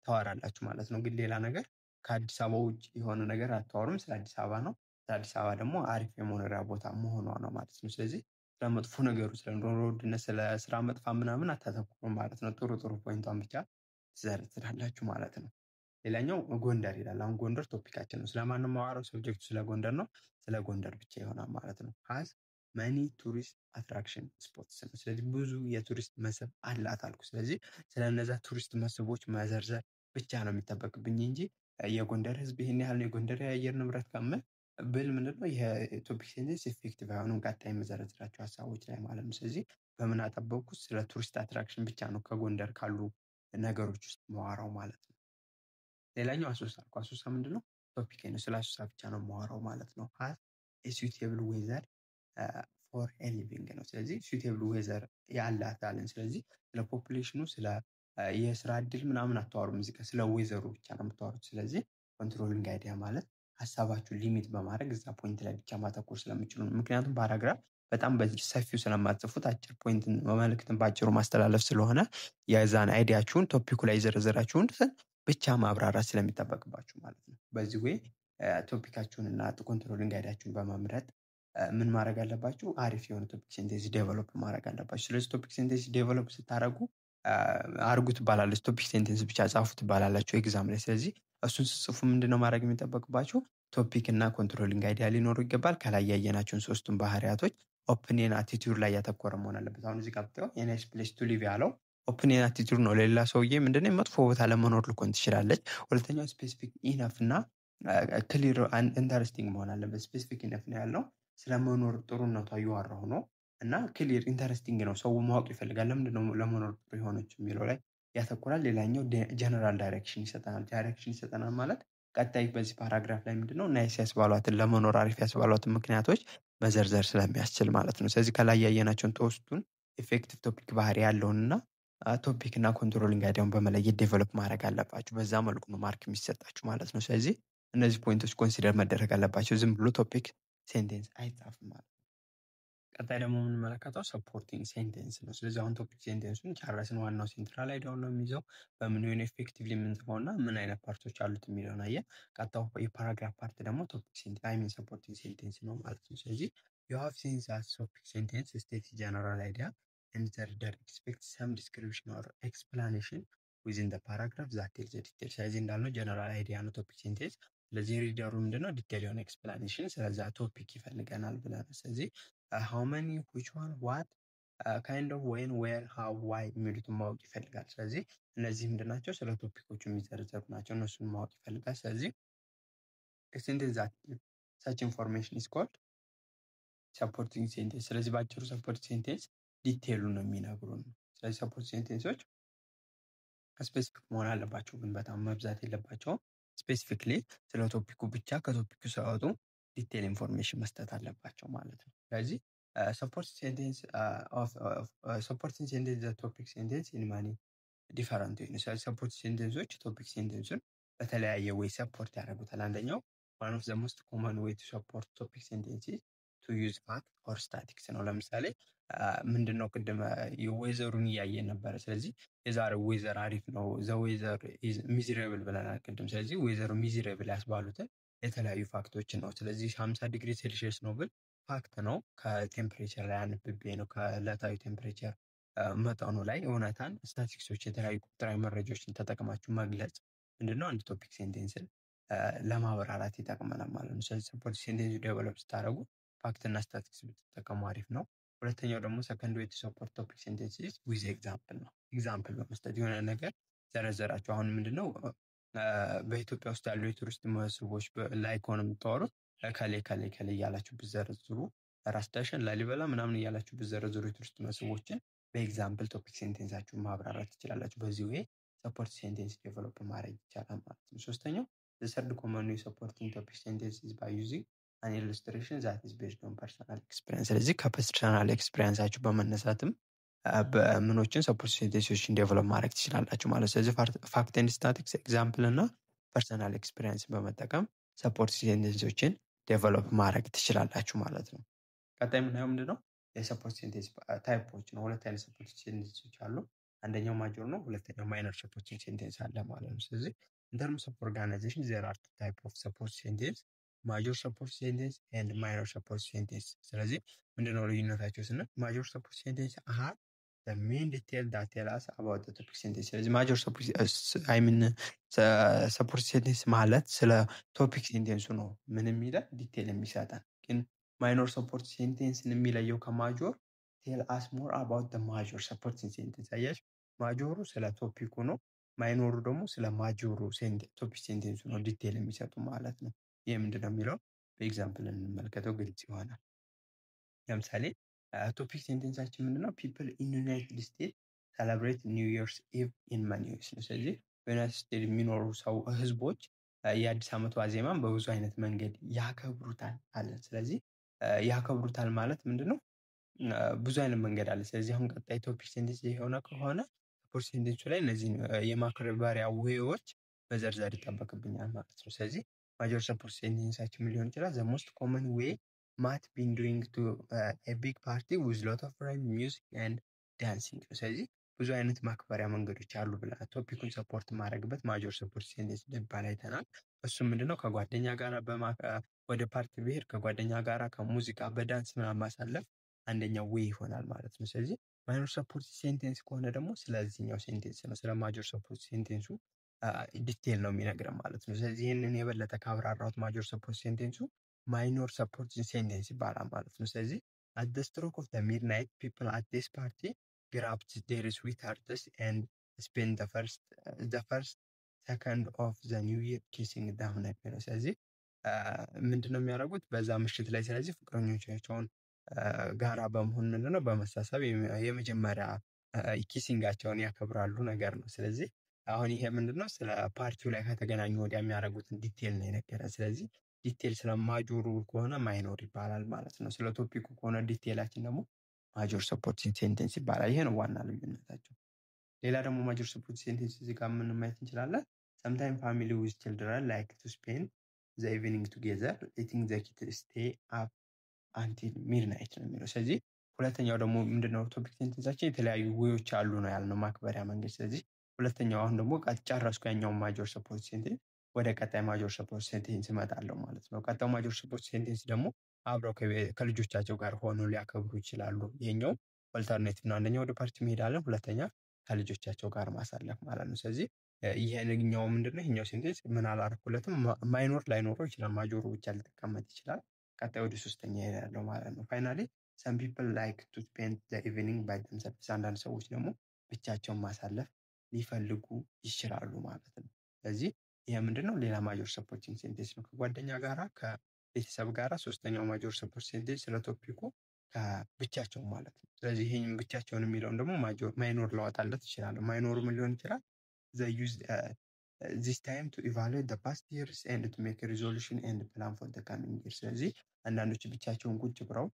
ታወራላችሁ ማለት ነው። ግን ሌላ ነገር ከአዲስ አበባ ውጭ የሆነ ነገር አታወሩም። ስለ አዲስ አበባ ነው። ስለ አዲስ አበባ ደግሞ አሪፍ የመኖሪያ ቦታ መሆኗ ነው ማለት ነው። ስለዚህ ስለ መጥፎ ነገሩ፣ ስለ ኑሮ ውድነት፣ ስለ ስራ መጥፋት ምናምን አታተኩሩም ማለት ነው። ጥሩ ጥሩ ፖይንቷን ብቻ ትዘረዝራላችሁ ማለት ነው። ሌላኛው ጎንደር ይላል። አሁን ጎንደር ቶፒካችን ነው። ስለማንም ማዋራው ሰብጀክቱ ስለ ጎንደር ነው። ስለ ጎንደር ብቻ ይሆናል ማለት ነው። ሃዝ መኒ ቱሪስት አትራክሽን ስፖትስ ነው። ስለዚህ ብዙ የቱሪስት መስህብ አላት አልኩ። ስለዚህ ስለነዛ ቱሪስት መስህቦች መዘርዘር ብቻ ነው የሚጠበቅብኝ እንጂ የጎንደር ህዝብ ይሄን ያህል ነው፣ የጎንደር የአየር ንብረት ካመን ብል ምንድነው የቶፒክ ሴንቴንስ ኢፌክቲቭ አይሆንም ቀጣይ የምዘረዝራቸው ሀሳቦች ላይ ማለት ነው። ስለዚህ በምን አጠበቅኩት? ስለ ቱሪስት አትራክሽን ብቻ ነው ከጎንደር ካሉ ነገሮች ውስጥ ማዋራው ማለት ነው። ሌላኛው አሶሳ አልኩ። አሶሳ ምንድነው? ቶፒክ ነው። ስለ አሶሳ ብቻ ነው ማወራው ማለት ነው። ሃዝ ኤ ሱቴብል ዌዘር ፎር ኤ ሊቪንግ ነው። ስለዚህ ሱቴብል ዌዘር ያላት አለን። ስለዚህ ስለ ፖፑሌሽኑ ስለ የስራ እድል ምናምን አታወሩም። እዚህ ጋር ስለ ዌዘሩ ብቻ ነው የምታወሩት። ስለዚህ ኮንትሮሊንግ አይዲያ ማለት ሀሳባችሁን ሊሚት በማድረግ እዛ ፖይንት ላይ ብቻ ማተኮር ስለምችሉ ነው። ምክንያቱም ፓራግራፍ በጣም በሰፊው ስለማትጽፉት አጭር ፖይንትን መልእክትን በአጭሩ ማስተላለፍ ስለሆነ የዛን አይዲያችሁን ቶፒኩ ላይ የዘረዘራችሁን ብቻ ማብራራት ስለሚጠበቅባችሁ ማለት ነው። በዚህ ወይ ቶፒካችሁን እና ኮንትሮሊንግ አይዲያችሁን በመምረጥ ምን ማድረግ አለባችሁ? አሪፍ የሆነ ቶፒክ ሲንቴሲስ ዴቨሎፕ ማድረግ አለባችሁ። ስለዚህ ቶፒክ ሲንቴሲስ ዴቨሎፕ ስታደርጉ አርጉ ትባላለች። ቶፒክ ሴንቴንስ ብቻ ጻፉ ትባላላችሁ ኤግዛም ላይ። ስለዚህ እሱን ስጽፉ ምንድነው ማድረግ የሚጠበቅባችሁ? ቶፒክ እና ኮንትሮሊንግ አይዲያ ሊኖሩ ይገባል። ከላይ ያየናቸውን ሶስቱን ባህሪያቶች ኦፕኒየን አቲቲዩድ ላይ ያተኮረ መሆን አለበት። አሁን እዚህ ጋር ብታየው የናይስ ፕሌስ ቱ ሊቭ ያለው ኦፕኒየን አቲቲዩድ ነው። ለሌላ ሰውዬ ምንድነው መጥፎ ቦታ ለመኖር ልኮን ትችላለች። ሁለተኛው ስፔሲፊክ ኢነፍ እና ክሊር ኢንተረስቲንግ መሆን አለበት። ስፔሲፊክ ኢነፍ ነው ያልነው ስለመኖር ጥሩነቷ እያወራሁ ነው እና ክሊር ኢንተረስቲንግ ነው። ሰው ማወቅ ይፈልጋል ለምንድነው ለመኖር ጥሩ የሆነች የሚለው ላይ ያተኮራል። ሌላኛው ጀነራል ዳይሬክሽን ይሰጠናል። ዳይሬክሽን ይሰጠናል ማለት ቀጣይ በዚህ ፓራግራፍ ላይ ምንድነው ናይስ ያስባሏትን ለመኖር አሪፍ ያስባሏትን ምክንያቶች መዘርዘር ስለሚያስችል ማለት ነው። ስለዚህ ከላይ ያየናቸውን ሶስቱን ኢፌክቲቭ ቶፒክ ባህሪ ያለውንና ቶፒክ እና ኮንትሮሊንግ አይዲያውን በመለየት ዴቨሎፕ ማድረግ አለባችሁ። በዛ መልኩ ነው ማርክ የሚሰጣችሁ ማለት ነው። ስለዚህ እነዚህ ፖይንቶች ኮንሲደር መደረግ አለባቸው። ዝም ብሎ ቶፒክ ሴንቴንስ አይጻፍም ማለት ነው። ቀጣይ ደግሞ የምንመለከተው ሰፖርቲንግ ሴንቴንስ ነው። ስለዚህ አሁን ቶፒክ ሴንቴንሱን ጨረስን። ዋናው ሴንትራል አይዲያውን ነው የሚይዘው በምን ሆነ ኤፌክቲቭሊ የምንጽፈው እና ምን አይነት ፓርቶች አሉት የሚለውን አየን። ቀጣው የፓራግራፍ ፓርት ደግሞ ቶፒክ ሴንቴንስ አይ ሚን ሰፖርቲንግ ሴንቴንስ ነው ማለት ነው። ስለዚህ you have seen that topic sentence states general idea and the reader expects some description or explanation within the paragraph that tells the details። ስለዚህ እንዳልነው ጀነራል አይዲያ ነው ቶፒክ ሴንቴንስ። ስለዚህ ሪደሩ ምንድነው ዲቴል የሆነ ኤክስፕላኔሽን ስለዛ ቶፒክ ይፈልገናል ብለን ስለዚህ how many which one what kind of when where how why የሚሉትን ማወቅ ይፈልጋል። ስለዚህ እነዚህ ምንድናቸው? ስለ ቶፒኮቹ የሚዘረዘሩ ናቸው። እነሱን ማወቅ ይፈልጋል። ስለዚህ sentence that such information is called supporting sentence። ስለዚህ ባጭሩ ሰፖርት ሴንቴንስ ዲቴሉ ነው የሚነግሩን። ስለዚህ ሰፖርት ሴንቴንሶች ስፔሲፊክ መሆን አለባቸው፣ ግን በጣም መብዛት የለባቸውም። ስፔሲፊክሊ ስለ ቶፒኩ ብቻ ከቶፒኩ ሳይወጡ ዲቴል ኢንፎርሜሽን መስጠት አለባቸው ማለት ነው። ስለዚህ ሰፖርት ሴንቴንስ ሰፖርቲንግ ሴንቴንስ ቶፒክ ሴንቴንስ ኢን ማኒ ዲፈረንት ወይ ነው። ስለዚህ ሰፖርት ሴንቴንሶች ቶፒክ ሴንቴንሱን በተለያየ ወይ ሰፖርት ያደርጉታል። አንደኛው one of the most common way to support topic sentences to use fact or statics ነው። ለምሳሌ ምንድነው ቅድም የዌዘሩን እያየን ነበረ። ስለዚህ የዛሬው ዌዘር አሪፍ ነው ዘ ዌዘር ኢዝ ሚዘራብል ብለናል ቅድም። ስለዚህ ዌዘሩ ሚዘራብል ያስባሉትን የተለያዩ ፋክቶችን ነው። ስለዚህ 50 ዲግሪ ሴልሺየስ ነው ብል ፋክት ነው። ከቴምፕሬቸር ላይ አንብቤ ነው ከዕለታዊ ቴምፕሬቸር መጠኑ ላይ እውነታን ስታቲስቲክሶች የተለያዩ ቁጥራዊ መረጃዎችን ተጠቅማችሁ መግለጽ ምንድነው አንድ ቶፒክ ሴንቴንስን ለማብራራት ይጠቅመናል ማለት ነው። ስለዚህ ሰፖርት ሴንቴንስ ዴቨሎፕ ስታደርጉ ፋክት እና ስታቲስቲክስ ብትጠቀሙ አሪፍ ነው። ሁለተኛው ደግሞ ሰከንድ ዌይ ቱ ሰፖርት ቶፒክ ሴንቴንስ ዊዝ ኤግዛምፕል ነው። ኤግዛምፕል በመስጠት የሆነ ነገር ዘረዘራችሁ። አሁን ምንድነው በኢትዮጵያ ውስጥ ያሉ የቱሪስት መስህቦች ላይ ከሆነ የምታወሩት ከሌ እያላችሁ ብዘረዝሩ ራስ ዳሸን፣ ላሊበላ ምናምን እያላችሁ ብዘረዝሩ የቱሪስት መስህቦችን በኤግዛምፕል ቶፒክ ሴንቴንሳችሁን ማብራራት ትችላላችሁ። በዚህ ወይ ሰፖርት ሴንቴንስ ዴቨሎፕ ማድረግ ይቻላል ማለት ነው። ሶስተኛው the third common way supporting topic sentence is by using an illustration that is based on personal experience። ስለዚህ ከፐርሰናል ኤክስፒሪየንሳችሁ በመነሳትም በምኖችን ሰፖርት ሴንቴንሶችን ዴቨሎፕ ማድረግ ትችላላችሁ ማለት። ስለዚህ ፋክት ኤንድ ስታቲክስ ኤግዛምፕል እና ፐርሰናል ኤክስፒሪየንስ በመጠቀም ሰፖርት ሴንቴንሶችን ዴቨሎፕ ማድረግ ትችላላችሁ ማለት ነው። ቀጣይ የምናየው ምንድነው የሰፖርት ሴንቴንስ ታይፖች ነው። ሁለት አይነት ሰፖርት ሴንቴንሶች አሉ። አንደኛው ማጆር ነው፣ ሁለተኛው ማይነር ሰፖርት ሴንቴንስ አለ ማለት ነው። ስለዚህ in terms of organization there are two type of support sentence major support sentence and minor support sentence። ስለዚህ ምንድነው ልዩነታቸው ስንል major support sentence are the main detail that tell us about the topic sentence። ስለዚህ major support sentence ማለት ስለ ቶፒክ ሴንቴንሱ ነው ምን የሚለው ዲቴል የሚሰጠን። ግን ማይኖር ሰፖርት ሴንቴንስን የሚለየው ከማጆር tell us more about the major supporting sentence። አያችሁ ማጆሩ ስለ ቶፒኩ ነው፣ ማይኖሩ ደግሞ ስለ ማጆሩ ቶፒክ ሴንቴንሱ ነው ዲቴል የሚሰጡ ማለት ነው። ይህ ምንድነው የሚለው በኤግዛምፕል እንመልከተው ግልጽ ይሆናል። ለምሳሌ ቶፒክ ሴንቴንሳችን ምንድነው ፒፕል ኢን ዩናይትድ ስቴትስ ሰለብሬት ኒው ይርስ ኢቭ ኢን ማኒ ዌይስ ነው። ስለዚህ በዩናይትድ ስቴትስ የሚኖሩ ህዝቦች የአዲስ ዓመት ዋዜማን በብዙ አይነት መንገድ ያከብሩታል አለን። ስለዚህ ያከብሩታል ማለት ምንድነው ብዙ አይነት መንገድ አለ። ስለዚህ አሁን ቀጣይ ቶፒክ ሴንቴንስ የሆነ ከሆነ ሰፖርት ሴንቴንሱ ላይ እነዚህ የማክበሪያ ዌዎች መዘርዘር ይጠበቅብኛል ማለት ነው። ስለዚህ ማጆር ሰፖርት ሴንቴንሳችን ምን ሊሆን ይችላል? ዘ ሞስት ኮመን ዌይ Matt been doing to a big party with lot of rhyme, music and dancing. ስለዚህ ብዙ አይነት ማክበሪያ መንገዶች አሉ ብላ ቶፒኩን ሰፖርት ማድረግበት ማጆር ሰፖርት ሴንቴንስ እንደባል አይተናል። እሱ ምንድነው ከጓደኛ ጋር ወደ ፓርቲ ብሄድ ከጓደኛ ጋር ከሙዚቃ በዳንስ ምናምን ማሳለፍ አንደኛው ዌይ ይሆናል ማለት ነው። ስለዚህ ማይኖር ሰፖርት ሴንቴንስ ከሆነ ደግሞ ስለዚህኛው ሴንቴንስ ነው ስለ ማጆር ሰፖርት ሴንቴንሱ ዲቴል ነው የሚነግረን ማለት ነው። ስለዚህ ይህንን የበለጠ ካብራራሁት ማጆር ሰፖርት ሴንቴንሱ ማይኖር ሰፖርት ሴንቴንስ ይባላል ማለት ነው። ስለዚህ at the stroke of the midnight people at this party grabbed their sweethearts and spent the first second of the new year kissing them ነው። ስለዚህ ምንድነው የሚያደርጉት በዛ ምሽት ላይ ስለዚህ ፍቅረኞቻቸውን ጋራ በመሆን ምንድነው በመሳሳብ የመጀመሪያ ኪሲንጋቸውን ያከብራሉ ነገር ነው። ስለዚህ አሁን ይሄ ምንድነው ስለ ፓርቲው ላይ ከተገናኙ ወዲያ የሚያደርጉትን ዲቴል ነው የነገረን። ስለዚህ ዲቴል ስለማጆሩ ከሆነ ማይኖር ይባላል ማለት ነው። ስለ ቶፒኩ ከሆነ ዲቴላችን ደግሞ ማጆር ሰፖርት ሴንቴንስ ይባላል። ይሄ ነው ዋና ልዩነታቸው። ሌላ ደግሞ ማጆር ሰፖርት ሴንቴንስ እዚህ ጋር ምን ማየት እንችላለን? sometime family with children like to spend the evening together letting the kids stay up until midnight ነው የሚለው። ስለዚህ ሁለተኛው ደግሞ ምንድነው ቶፒክ ሴንቴንሳችን የተለያዩ ዌዮች አሉ ነው ያልነው ማክበሪያ መንገድ። ስለዚህ ሁለተኛው አሁን ደግሞ ጨረስኩ ያኛው ማጆር ሰፖርት ሴንቴንስ ወደ ቀጣይ ማጆር ሰፖርት ሴንቴንስ እመጣለሁ ማለት ነው። ቀጣዩ ማጆር ሰፖርት ሴንቴንስ ደግሞ አብረው ከልጆቻቸው ጋር ሆኖ ሊያከብሩ ይችላሉ። ይሄኛው ኦልተርኔቲቭ ነው። አንደኛው ወደ ፓርቲ መሄዳለን፣ ሁለተኛ ከልጆቻቸው ጋር ማሳለፍ ማለት ነው። ስለዚህ ይሄኛው ምንድነው ይሄኛው ሴንቴንስ ምን አላረኩለትም ማይኖር ላይኖረው ይችላል፣ ማጆሩ ብቻ ሊጠቀመጥ ይችላል። ቀጣይ ወደ ሶስተኛ ይሄዳለው ማለት ነው። ፋይናሊ some people like to spend the evening by themselves አንዳንድ ሰዎች ደግሞ ብቻቸውን ማሳለፍ ሊፈልጉ ይችላሉ ማለት ነው። ስለዚህ ይሄ ምንድነው ሌላ ማጆር ሰፖርቲንግ ሴንቴንስ ነው። ከጓደኛ ጋራ ከቤተሰብ ጋራ ሶስተኛው ማጆር ሰፖርት ሴንቴንስ ስለ ቶፒኩ ብቻቸው ማለት ነው። ስለዚህ ይሄን ብቻቸውን የሚለውን ደግሞ ማይኖር ላወጣለት ይችላል። ማይኖሩ ምን ሊሆን ይችላል? they use this time to evaluate the past years and to make a resolution and plan for the coming year። ስለዚህ አንዳንዶች ብቻቸውን ቁጭ ብለው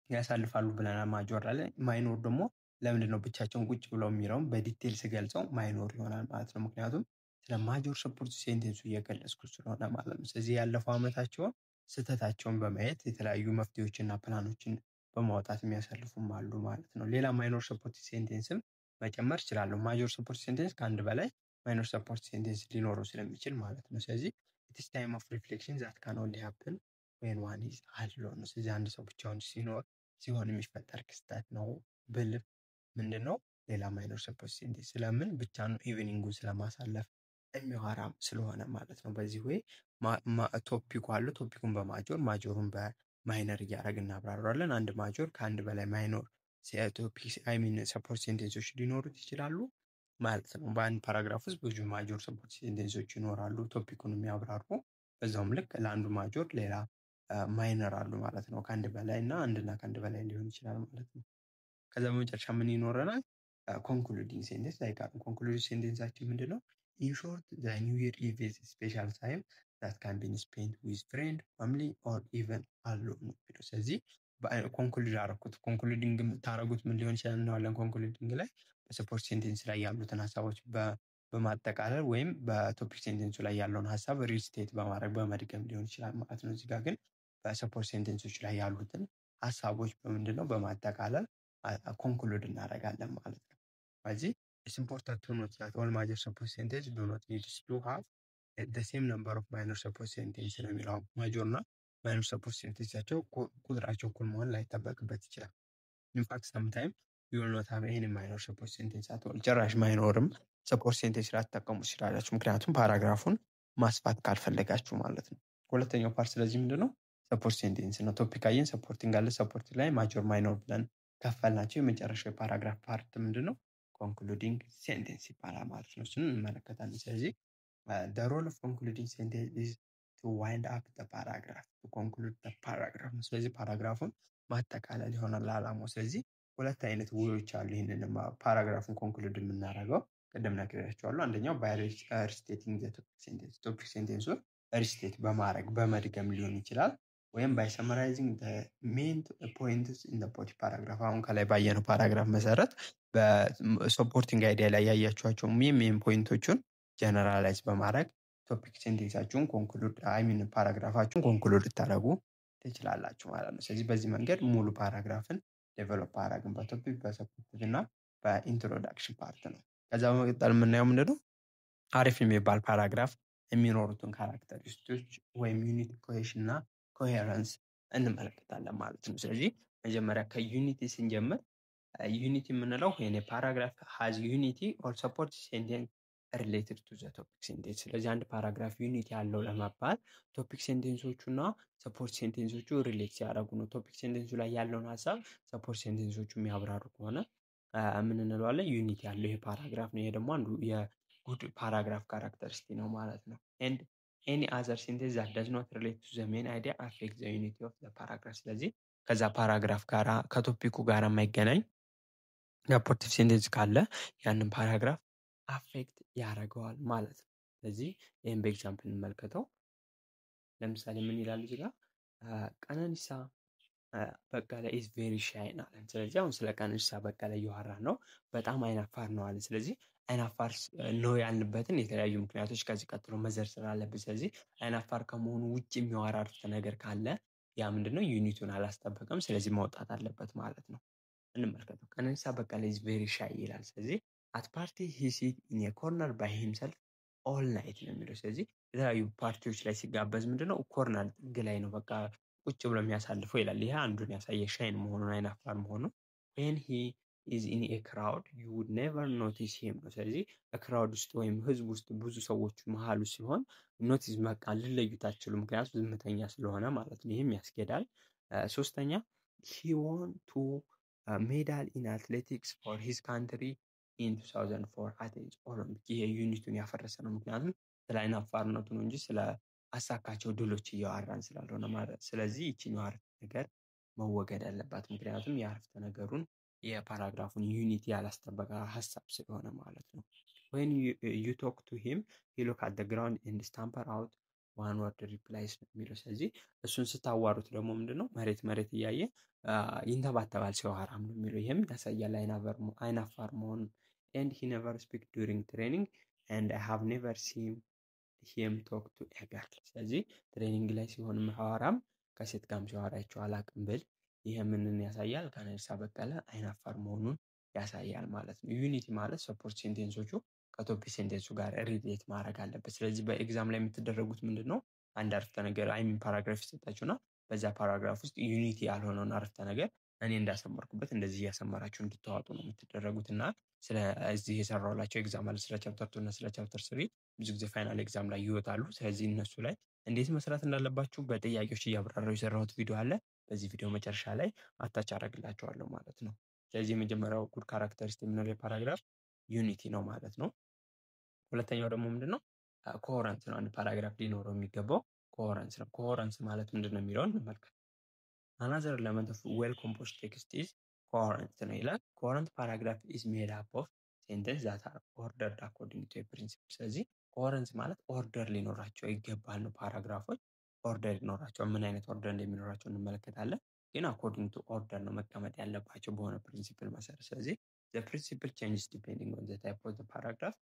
ያሳልፋሉ ብለናል ማጆር ላይ። ማይኖር ደግሞ ለምንድነው ብቻቸውን ቁጭ ብለው የሚለውን በዲቴል ስገልጸው ማይኖር ይሆናል ማለት ነው። ምክንያቱም ስለ ማጆር ሰፖርት ሴንቴንሱ እየገለጽኩ ስለሆነ ማለት ነው። ስለዚህ ያለፈው ዓመታቸውን ስህተታቸውን በማየት የተለያዩ መፍትሄዎችና ፕላኖችን በማውጣት የሚያሳልፉም አሉ ማለት ነው። ሌላ ማይኖር ሰፖርት ሴንቴንስም መጨመር ይችላሉ። ማጆር ሰፖርት ሴንቴንስ ከአንድ በላይ ማይኖር ሰፖርት ሴንቴንስ ሊኖረው ስለሚችል ማለት ነው። ስለዚህ it is time of reflection that can only happen when one is alone። ስለዚህ አንድ ሰው ብቻውን ሲሆን የሚፈጠር ክስተት ነው ብል ምንድነው ሌላ ማይኖር ሰፖርት ሴንቴንስ ስለምን ብቻ ነው ኢቭኒንጉን ስለማሳለፍ የሚያወራ ስለሆነ ማለት ነው። በዚህ ወይ ቶፒኩ አለ። ቶፒኩን በማጆር ማጆሩን በማይነር እያደረግን እናብራራለን። አንድ ማጆር ከአንድ በላይ ማይኖር ቶፒክ ሰፖርት ሴንቴንሶች ሊኖሩት ይችላሉ ማለት ነው። በአንድ ፓራግራፍ ውስጥ ብዙ ማጆር ሰፖርት ሴንቴንሶች ይኖራሉ ቶፒኩን የሚያብራሩ። በዛውም ልክ ለአንዱ ማጆር ሌላ ማይነር አሉ ማለት ነው። ከአንድ በላይ እና አንድና ከአንድ በላይ ሊሆን ይችላል ማለት ነው። ከዛ በመጨረሻ ምን ይኖረናል? ኮንክሉዲንግ ሴንቴንስ ላይ ኮንክሉዲንግ ሴንቴንሳችን ምንድነው? in short the new year eve is a special time that can be spent with friend family or even alone። ስለዚህ ኮንክሉድ አደረኩት። ኮንክሉዲንግ ታረጉት ምን ሊሆን ይችላል እናዋለን። ኮንክሉዲንግ ላይ በሰፖርት ሴንቴንስ ላይ ያሉትን ሀሳቦች በማጠቃለል ወይም በቶፒክ ሴንቴንሱ ላይ ያለውን ሀሳብ ሪስቴት በማድረግ በመድገም ሊሆን ይችላል ማለት ነው። እዚህ ጋር ግን በሰፖርት ሴንቴንሶች ላይ ያሉትን ሀሳቦች በምንድነው በማጠቃለል ኮንክሉድ እናደርጋለን ማለት ነው። ስለዚህ it's important to note that all major support sentences do not need to have the same number of minor support sentences ነው የሚለው። ማጆር እና ማይኖር ሰፖርት ሴንቴንሳቸው ቁጥራቸው እኩል መሆን ላይጠበቅበት ይችላል። in fact sometimes you will not have any minor support sentence at all። ጭራሽ ማይኖርም ሰፖርት ሴንቴንስ ላትጠቀሙ ትችላላችሁ፣ ምክንያቱም ፓራግራፉን ማስፋት ካልፈለጋችሁ ማለት ነው። ሁለተኛው ፓርት ስለዚህ ምንድነው ሰፖርት ሴንቴንስ ነው። ቶፒክ አየን፣ ሰፖርቲንግ አለ፣ ሰፖርት ላይ ማጆር ማይኖር ብለን ከፈልናቸው። የመጨረሻው ፓራግራፍ ፓርት ምንድነው? ኮንክሉዲንግ ሴንቴንስ ይባላል ማለት ነው። እሱን እንመለከታለን። ስለዚህ the role of concluding sentence is to wind up the paragraph to conclude the paragraph። ስለዚህ ፓራግራፉን ማጠቃለል ይሆናል ዓላማው። ስለዚህ ሁለት አይነት ዌዎች አሉ ይሄንን ፓራግራፉን ኮንክሉድ የምናደርገው። ቅድም ነግሬያችኋለሁ። አንደኛው by restating the topic sentence ሪስቴት በማድረግ በመድገም ሊሆን ይችላል፣ ወይም by summarizing the main points in the body paragraph። አሁን ከላይ ባየነው ፓራግራፍ መሰረት በሰፖርቲንግ አይዲያ ላይ ያያችኋቸው ሜን ፖይንቶቹን ጀነራላይዝ በማድረግ ቶፒክ ሴንቴንሳችሁን ኮንክሉድ ፓራግራፋችሁን ኮንክሉድ ታደርጉ ትችላላችሁ ማለት ነው። ስለዚህ በዚህ መንገድ ሙሉ ፓራግራፍን ዴቨሎፕ አደረግን በቶፒክ በሰብቶፒክ እና በኢንትሮዳክሽን ፓርት ነው። ከዛ በመቀጠል የምናየው ምንድነው አሪፍ የሚባል ፓራግራፍ የሚኖሩትን ካራክተሪስቶች ወይም ዩኒቲ ኮሄሽን እና ኮሄረንስ እንመለከታለን ማለት ነው። ስለዚህ መጀመሪያ ከዩኒቲ ስንጀምር ዩኒቲ የምንለው ወይኔ ፓራግራፍ ሃዝ ዩኒቲ ኦር ሰፖርት ሴንቴንስ ሪሌትድ ቱ ዘ ቶፒክ ሴንቴንስ። ስለዚህ አንድ ፓራግራፍ ዩኒቲ ያለው ለመባል ቶፒክ ሴንቴንሶቹ እና ሰፖርት ሴንቴንሶቹ ሪሌት ሲያደርጉ ነው። ቶፒክ ሴንቴንሱ ላይ ያለውን ሀሳብ ሰፖርት ሴንቴንሶቹ የሚያብራሩ ከሆነ ምን እንለዋለን? ዩኒቲ ያለው ይሄ ፓራግራፍ ነው። ይሄ ደግሞ አንዱ የጉድ ፓራግራፍ ካራክተሪስቲክ ነው ማለት ነው። ኤንድ ኤኒ አዘር ሴንቴንስ ዛት ዳዝ ኖት ሪሌት ቱ ዘ ሜን አይዲያ አፌክት ዘ ዩኒቲ ኦፍ ዘ ፓራግራፍ። ስለዚህ ከዛ ፓራግራፍ ጋራ ከቶፒኩ ጋር የማይገናኝ ሰፖርቲቭ ሴንቴንስ ካለ ያንን ፓራግራፍ አፌክት ያደርገዋል ማለት ነው። ስለዚህ ይህን በኤግዛምፕል እንመልከተው። ለምሳሌ ምን ይላል እዚህ ጋር ቀነኒሳ በቀለ ኢዝ ቬሪ ሻይ አለን። ስለዚህ አሁን ስለ ቀነኒሳ በቀለ እያወራን ነው። በጣም አይናፋር ነው አለ። ስለዚህ አይናፋር ነው ያልንበትን የተለያዩ ምክንያቶች ከዚህ ቀጥሎ መዘርዘር አለብን። ስለዚህ አይናፋር ከመሆኑ ውጭ የሚያወራ አረፍተ ነገር ካለ ያ ምንድነው ዩኒቱን አላስጠበቀም። ስለዚህ ማውጣት አለበት ማለት ነው። እንመልከተው። ቀነኒሳ በቀለ ኢዝ ቬሪ ሻይ ይላል። ስለዚህ አት ፓርቲ ሂ ሲት ኢን ኤ ኮርነር ባይ ሂምሰልፍ ኦል ናይት ነው የሚለው። ስለዚህ የተለያዩ ፓርቲዎች ላይ ሲጋበዝ ምንድነው ኮርነር ጥግ ላይ ነው በቃ ቁጭ ብሎ የሚያሳልፈው ይላል። ይሄ አንዱን ያሳየ ሻይን መሆኑን አይናፋር መሆኑን። ዌን ሂ ኢዝ ኢን ኤ ክራውድ ዩ ውድ ኔቨር ኖቲስ ሂም ነው። ስለዚህ ክራውድ ውስጥ ወይም ህዝብ ውስጥ ብዙ ሰዎች መሀሉ ሲሆን ኖቲስ በቃ ልለዩት አትችሉም፣ ምክንያቱም ዝምተኛ ስለሆነ ማለት ነው። ይህም ያስኬዳል። ሶስተኛ ሂ ወን ቱ ሜዳል ኢን አትሌቲክስ ፎር ሂዝ ካንትሪ ኢን 2004 አቴንስ ኦሎምፒክ። ይሄ ዩኒቱን ያፈረሰ ነው፣ ምክንያቱም ስለ አይናፋርነቱ ነው እንጂ ስለ አሳካቸው ድሎች እያወራን ስላልሆነ ማለት። ስለዚህ ይችኛው አረፍተ ነገር መወገድ አለባት፣ ምክንያቱም የአረፍተ ነገሩን የፓራግራፉን ዩኒቲ ያላስጠበቀ ሀሳብ ስለሆነ ማለት ነው። when you talk to him he look at the ground and stamper out one word replies ነው የሚለው። ስለዚህ እሱን ስታዋሩት ደግሞ ምንድነው መሬት መሬት እያየ ይንተባተባል ሲያወራም ነው የሚለው። ይህም ያሳያል አይናፋር መሆኑን። and he never speak during training and I have never seen him talk to a girl። ስለዚህ ትሬኒንግ ላይ ሲሆን ማወራም ከሴት ጋርም ሲያወራቸው አላቅም ብል ይሄ ምንን ያሳያል? ቀነኒሳ በቀለ አይናፋር መሆኑን ያሳያል ማለት ነው። ዩኒቲ ማለት ሰፖርት ሴንቴንሶቹ ከቶፒክ ሴንቴንሱ ጋር ሪሌት ማድረግ አለበት። ስለዚህ በኤግዛም ላይ የምትደረጉት ምንድነው አንድ አረፍተ ነገር አይሚን ፓራግራፍ ይሰጣችሁና በዛ ፓራግራፍ ውስጥ ዩኒቲ ያልሆነውን አረፍተ ነገር እኔ እንዳሰመርኩበት እንደዚህ እያሰመራችሁ እንድታወጡ ነው የምትደረጉት። እና ስለዚህ የሰራሁላቸው ኤግዛም አለ ስለ ቻፕተር 2 እና ስለ ቻፕተር 3 ብዙ ጊዜ ፋይናል ኤግዛም ላይ ይወጣሉ። ስለዚህ እነሱ ላይ እንዴት መስራት እንዳለባችሁ በጥያቄዎች እያብራራሁ የሰራሁት ቪዲዮ አለ። በዚህ ቪዲዮ መጨረሻ ላይ አታች አደርግላችኋለሁ ማለት ነው። ስለዚህ የመጀመሪያው ጉድ ካራክተሪስቲክ የምንለው የፓራግራፍ ዩኒቲ ነው ማለት ነው። ሁለተኛው ደግሞ ምንድነው ኮሄረንስ ነው። አንድ ፓራግራፍ ሊኖረው የሚገባው ኮሄረንስ ነው። ኮሄረንስ ማለት ምንድነው የሚለውን እንመልከት። another element of well composed text is coherence ነው ይላል። coherent paragraph is made up of sentences that are ordered according to a principle። ስለዚህ ኮሄረንስ ማለት ኦርደር ሊኖራቸው ይገባል ነው። ፓራግራፎች ኦርደር ሊኖራቸው ምን አይነት ኦርደር እንደሚኖራቸው እንመለከታለን። ግን አኮርዲንግ ቱ ኦርደር ነው መቀመጥ ያለባቸው በሆነ ፕሪንሲፕል መሰረት። ስለዚህ the principle changes depending on the type of the paragraph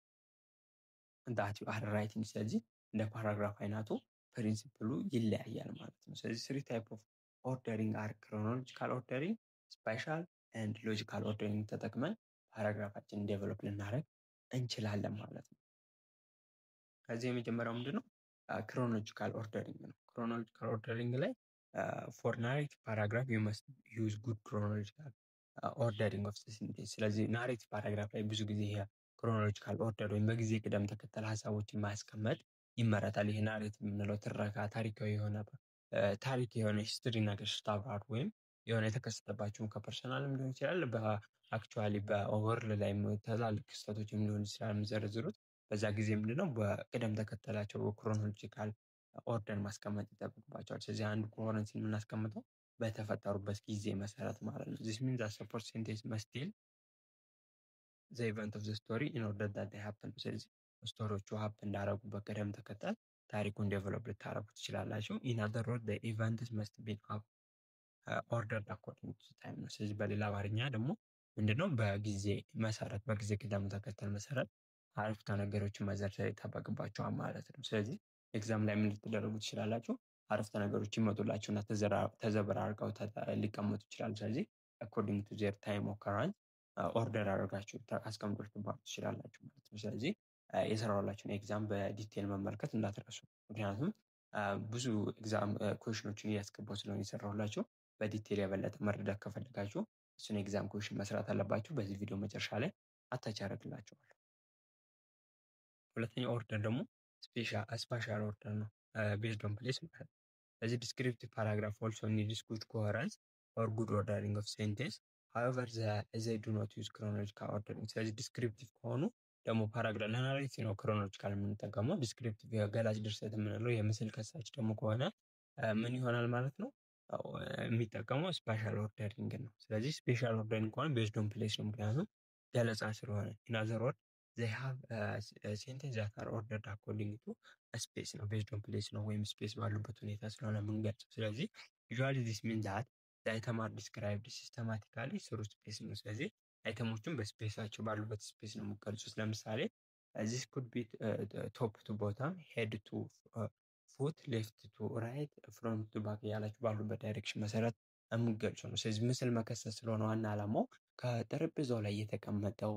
that you are writing። ስለዚህ እንደ ፓራግራፍ አይነቱ ፕሪንሲፕሉ ይለያያል ማለት ነው። ስለዚህ three type of ordering are chronological ordering, spatial and logical ordering ተጠቅመን ፓራግራፋችንን ዴቨሎፕ ልናደርግ እንችላለን ማለት ነው። ከዚህ የመጀመሪያው ምንድነው chronological ordering ነው። chronological ordering ላይ for narrative paragraph you must use good chronological ordering of the sentence። ስለዚህ ናሬቲቭ ፓራግራፍ ላይ ብዙ ጊዜ ይሄ ክሮኖሎጂካል ኦርደር ወይም በጊዜ ቅደም ተከተል ሀሳቦችን ማስቀመጥ ይመረጣል። ይሄ ናሬቲቭ የምንለው ትረካ ታሪካዊ የሆነ ታሪክ የሆነ ሂስትሪ ነገር ስታብራሩ ወይም የሆነ የተከሰተባቸውን ከፐርሰናልም ሊሆን ይችላል በአክቹዋሊ በወርልድ ላይ ትላልቅ ክስተቶችም ሊሆን ይችላል የሚዘረዝሩት። በዛ ጊዜ ምንድነው በቅደም ተከተላቸው ክሮኖሎጂካል ኦርደር ማስቀመጥ ይጠበቅባቸዋል። ስለዚህ አንድ ኮሄረንስ የምናስቀምጠው በተፈጠሩበት ጊዜ መሰረት ማለት ነው። this means that support sentence must tell the event of the story in order that they happen። ስለዚህ ስቶሪዎቹ ሀፕን እንዳደረጉ በቅደም ተከተል ታሪኩን ዴቨሎፕ ልታደርጉ ትችላላችሁ። in other words the events must be ordered according to time ነው። ስለዚህ በሌላ አማርኛ ደግሞ ምንድነው በጊዜ መሰረት በጊዜ ቅደም ተከተል መሰረት አረፍተ ነገሮችን መዘርዘር ይጠበቅባቸዋል ማለት ነው። ስለዚህ ኤግዛም ላይ ምን ልትደረጉ ትችላላችሁ? አረፍተ ነገሮች ይመጡላችሁና ተዘበራርቀው ሊቀመጡ ይችላሉ። ስለዚህ አኮርዲንግ ቱ ዜር ታይም ኦከራንስ ኦርደር አድርጋችሁ አስቀምጡ ልትባሉ ትችላላችሁ ማለት ነው። ስለዚህ የሰራሁላችሁን ኤግዛም በዲቴል መመልከት እንዳትረሱ። ምክንያቱም ብዙ ኤግዛም ኩዌሽኖችን እያስገባሁ ስለሆነ የሰራሁላችሁ በዲቴል የበለጠ መረዳት ከፈለጋችሁ እሱን ኤግዛም ኩዌሽን መስራት አለባችሁ። በዚህ ቪዲዮ መጨረሻ ላይ አታች አደርግላችኋለሁ። ሁለተኛው ኦርደር ደግሞ ስፔሻል ኦርደር ነው ቤዝድ ኦን ፕሌስ ማለት ነው። ስለዚህ ዲስክሪፕቲቭ ፓራግራፍ ኦልሶ ኒድስ ጉድ ኮሄረንስ ኦር ጉድ ኦርደሪንግ ኦፍ ሴንቴንስ ሃዌቨር ዘይ ዱ ኖት ዩዝ ክሮኖሎጂካል ኦርደሪንግ። ስለዚህ ዲስክሪፕቲቭ ከሆኑ ደግሞ ፓራግራፍ ለናሬቲቭ ነው ክሮኖሎጂካል የምንጠቀመው። ዲስክሪፕቲቭ የገላጭ ድርሰት የምንለው የምስል ከሳች ደግሞ ከሆነ ምን ይሆናል ማለት ነው የሚጠቀመው ስፔሻል ኦርደሪንግ ነው። ስለዚህ ስፔሻል ኦርደሪንግ ከሆነ ቤዝድ ኦን ፕሌስ ነው፣ ምክንያቱም ገለጻ ስለሆነ። ኢን አዘር ወርድ they have sentence that are ordered according to a space ነው based on place ነው ወይም ስፔስ ባሉበት ሁኔታ ስለሆነ የምንገልጸው። ስለዚህ usually this means that the item are described systematically through space ነው። ስለዚህ አይተሞቹን በስፔሳቸው ባሉበት ስፔስ ነው የምንገልጹት። ለምሳሌ this could be top to bottom, head to foot, left to right, front to back ያላችሁ ባሉበት ዳይሬክሽን መሰረት የምንገልጸው ነው። ስለዚህ ምስል መከሰት ስለሆነ ዋና ዓላማው ከጠረጴዛው ላይ የተቀመጠው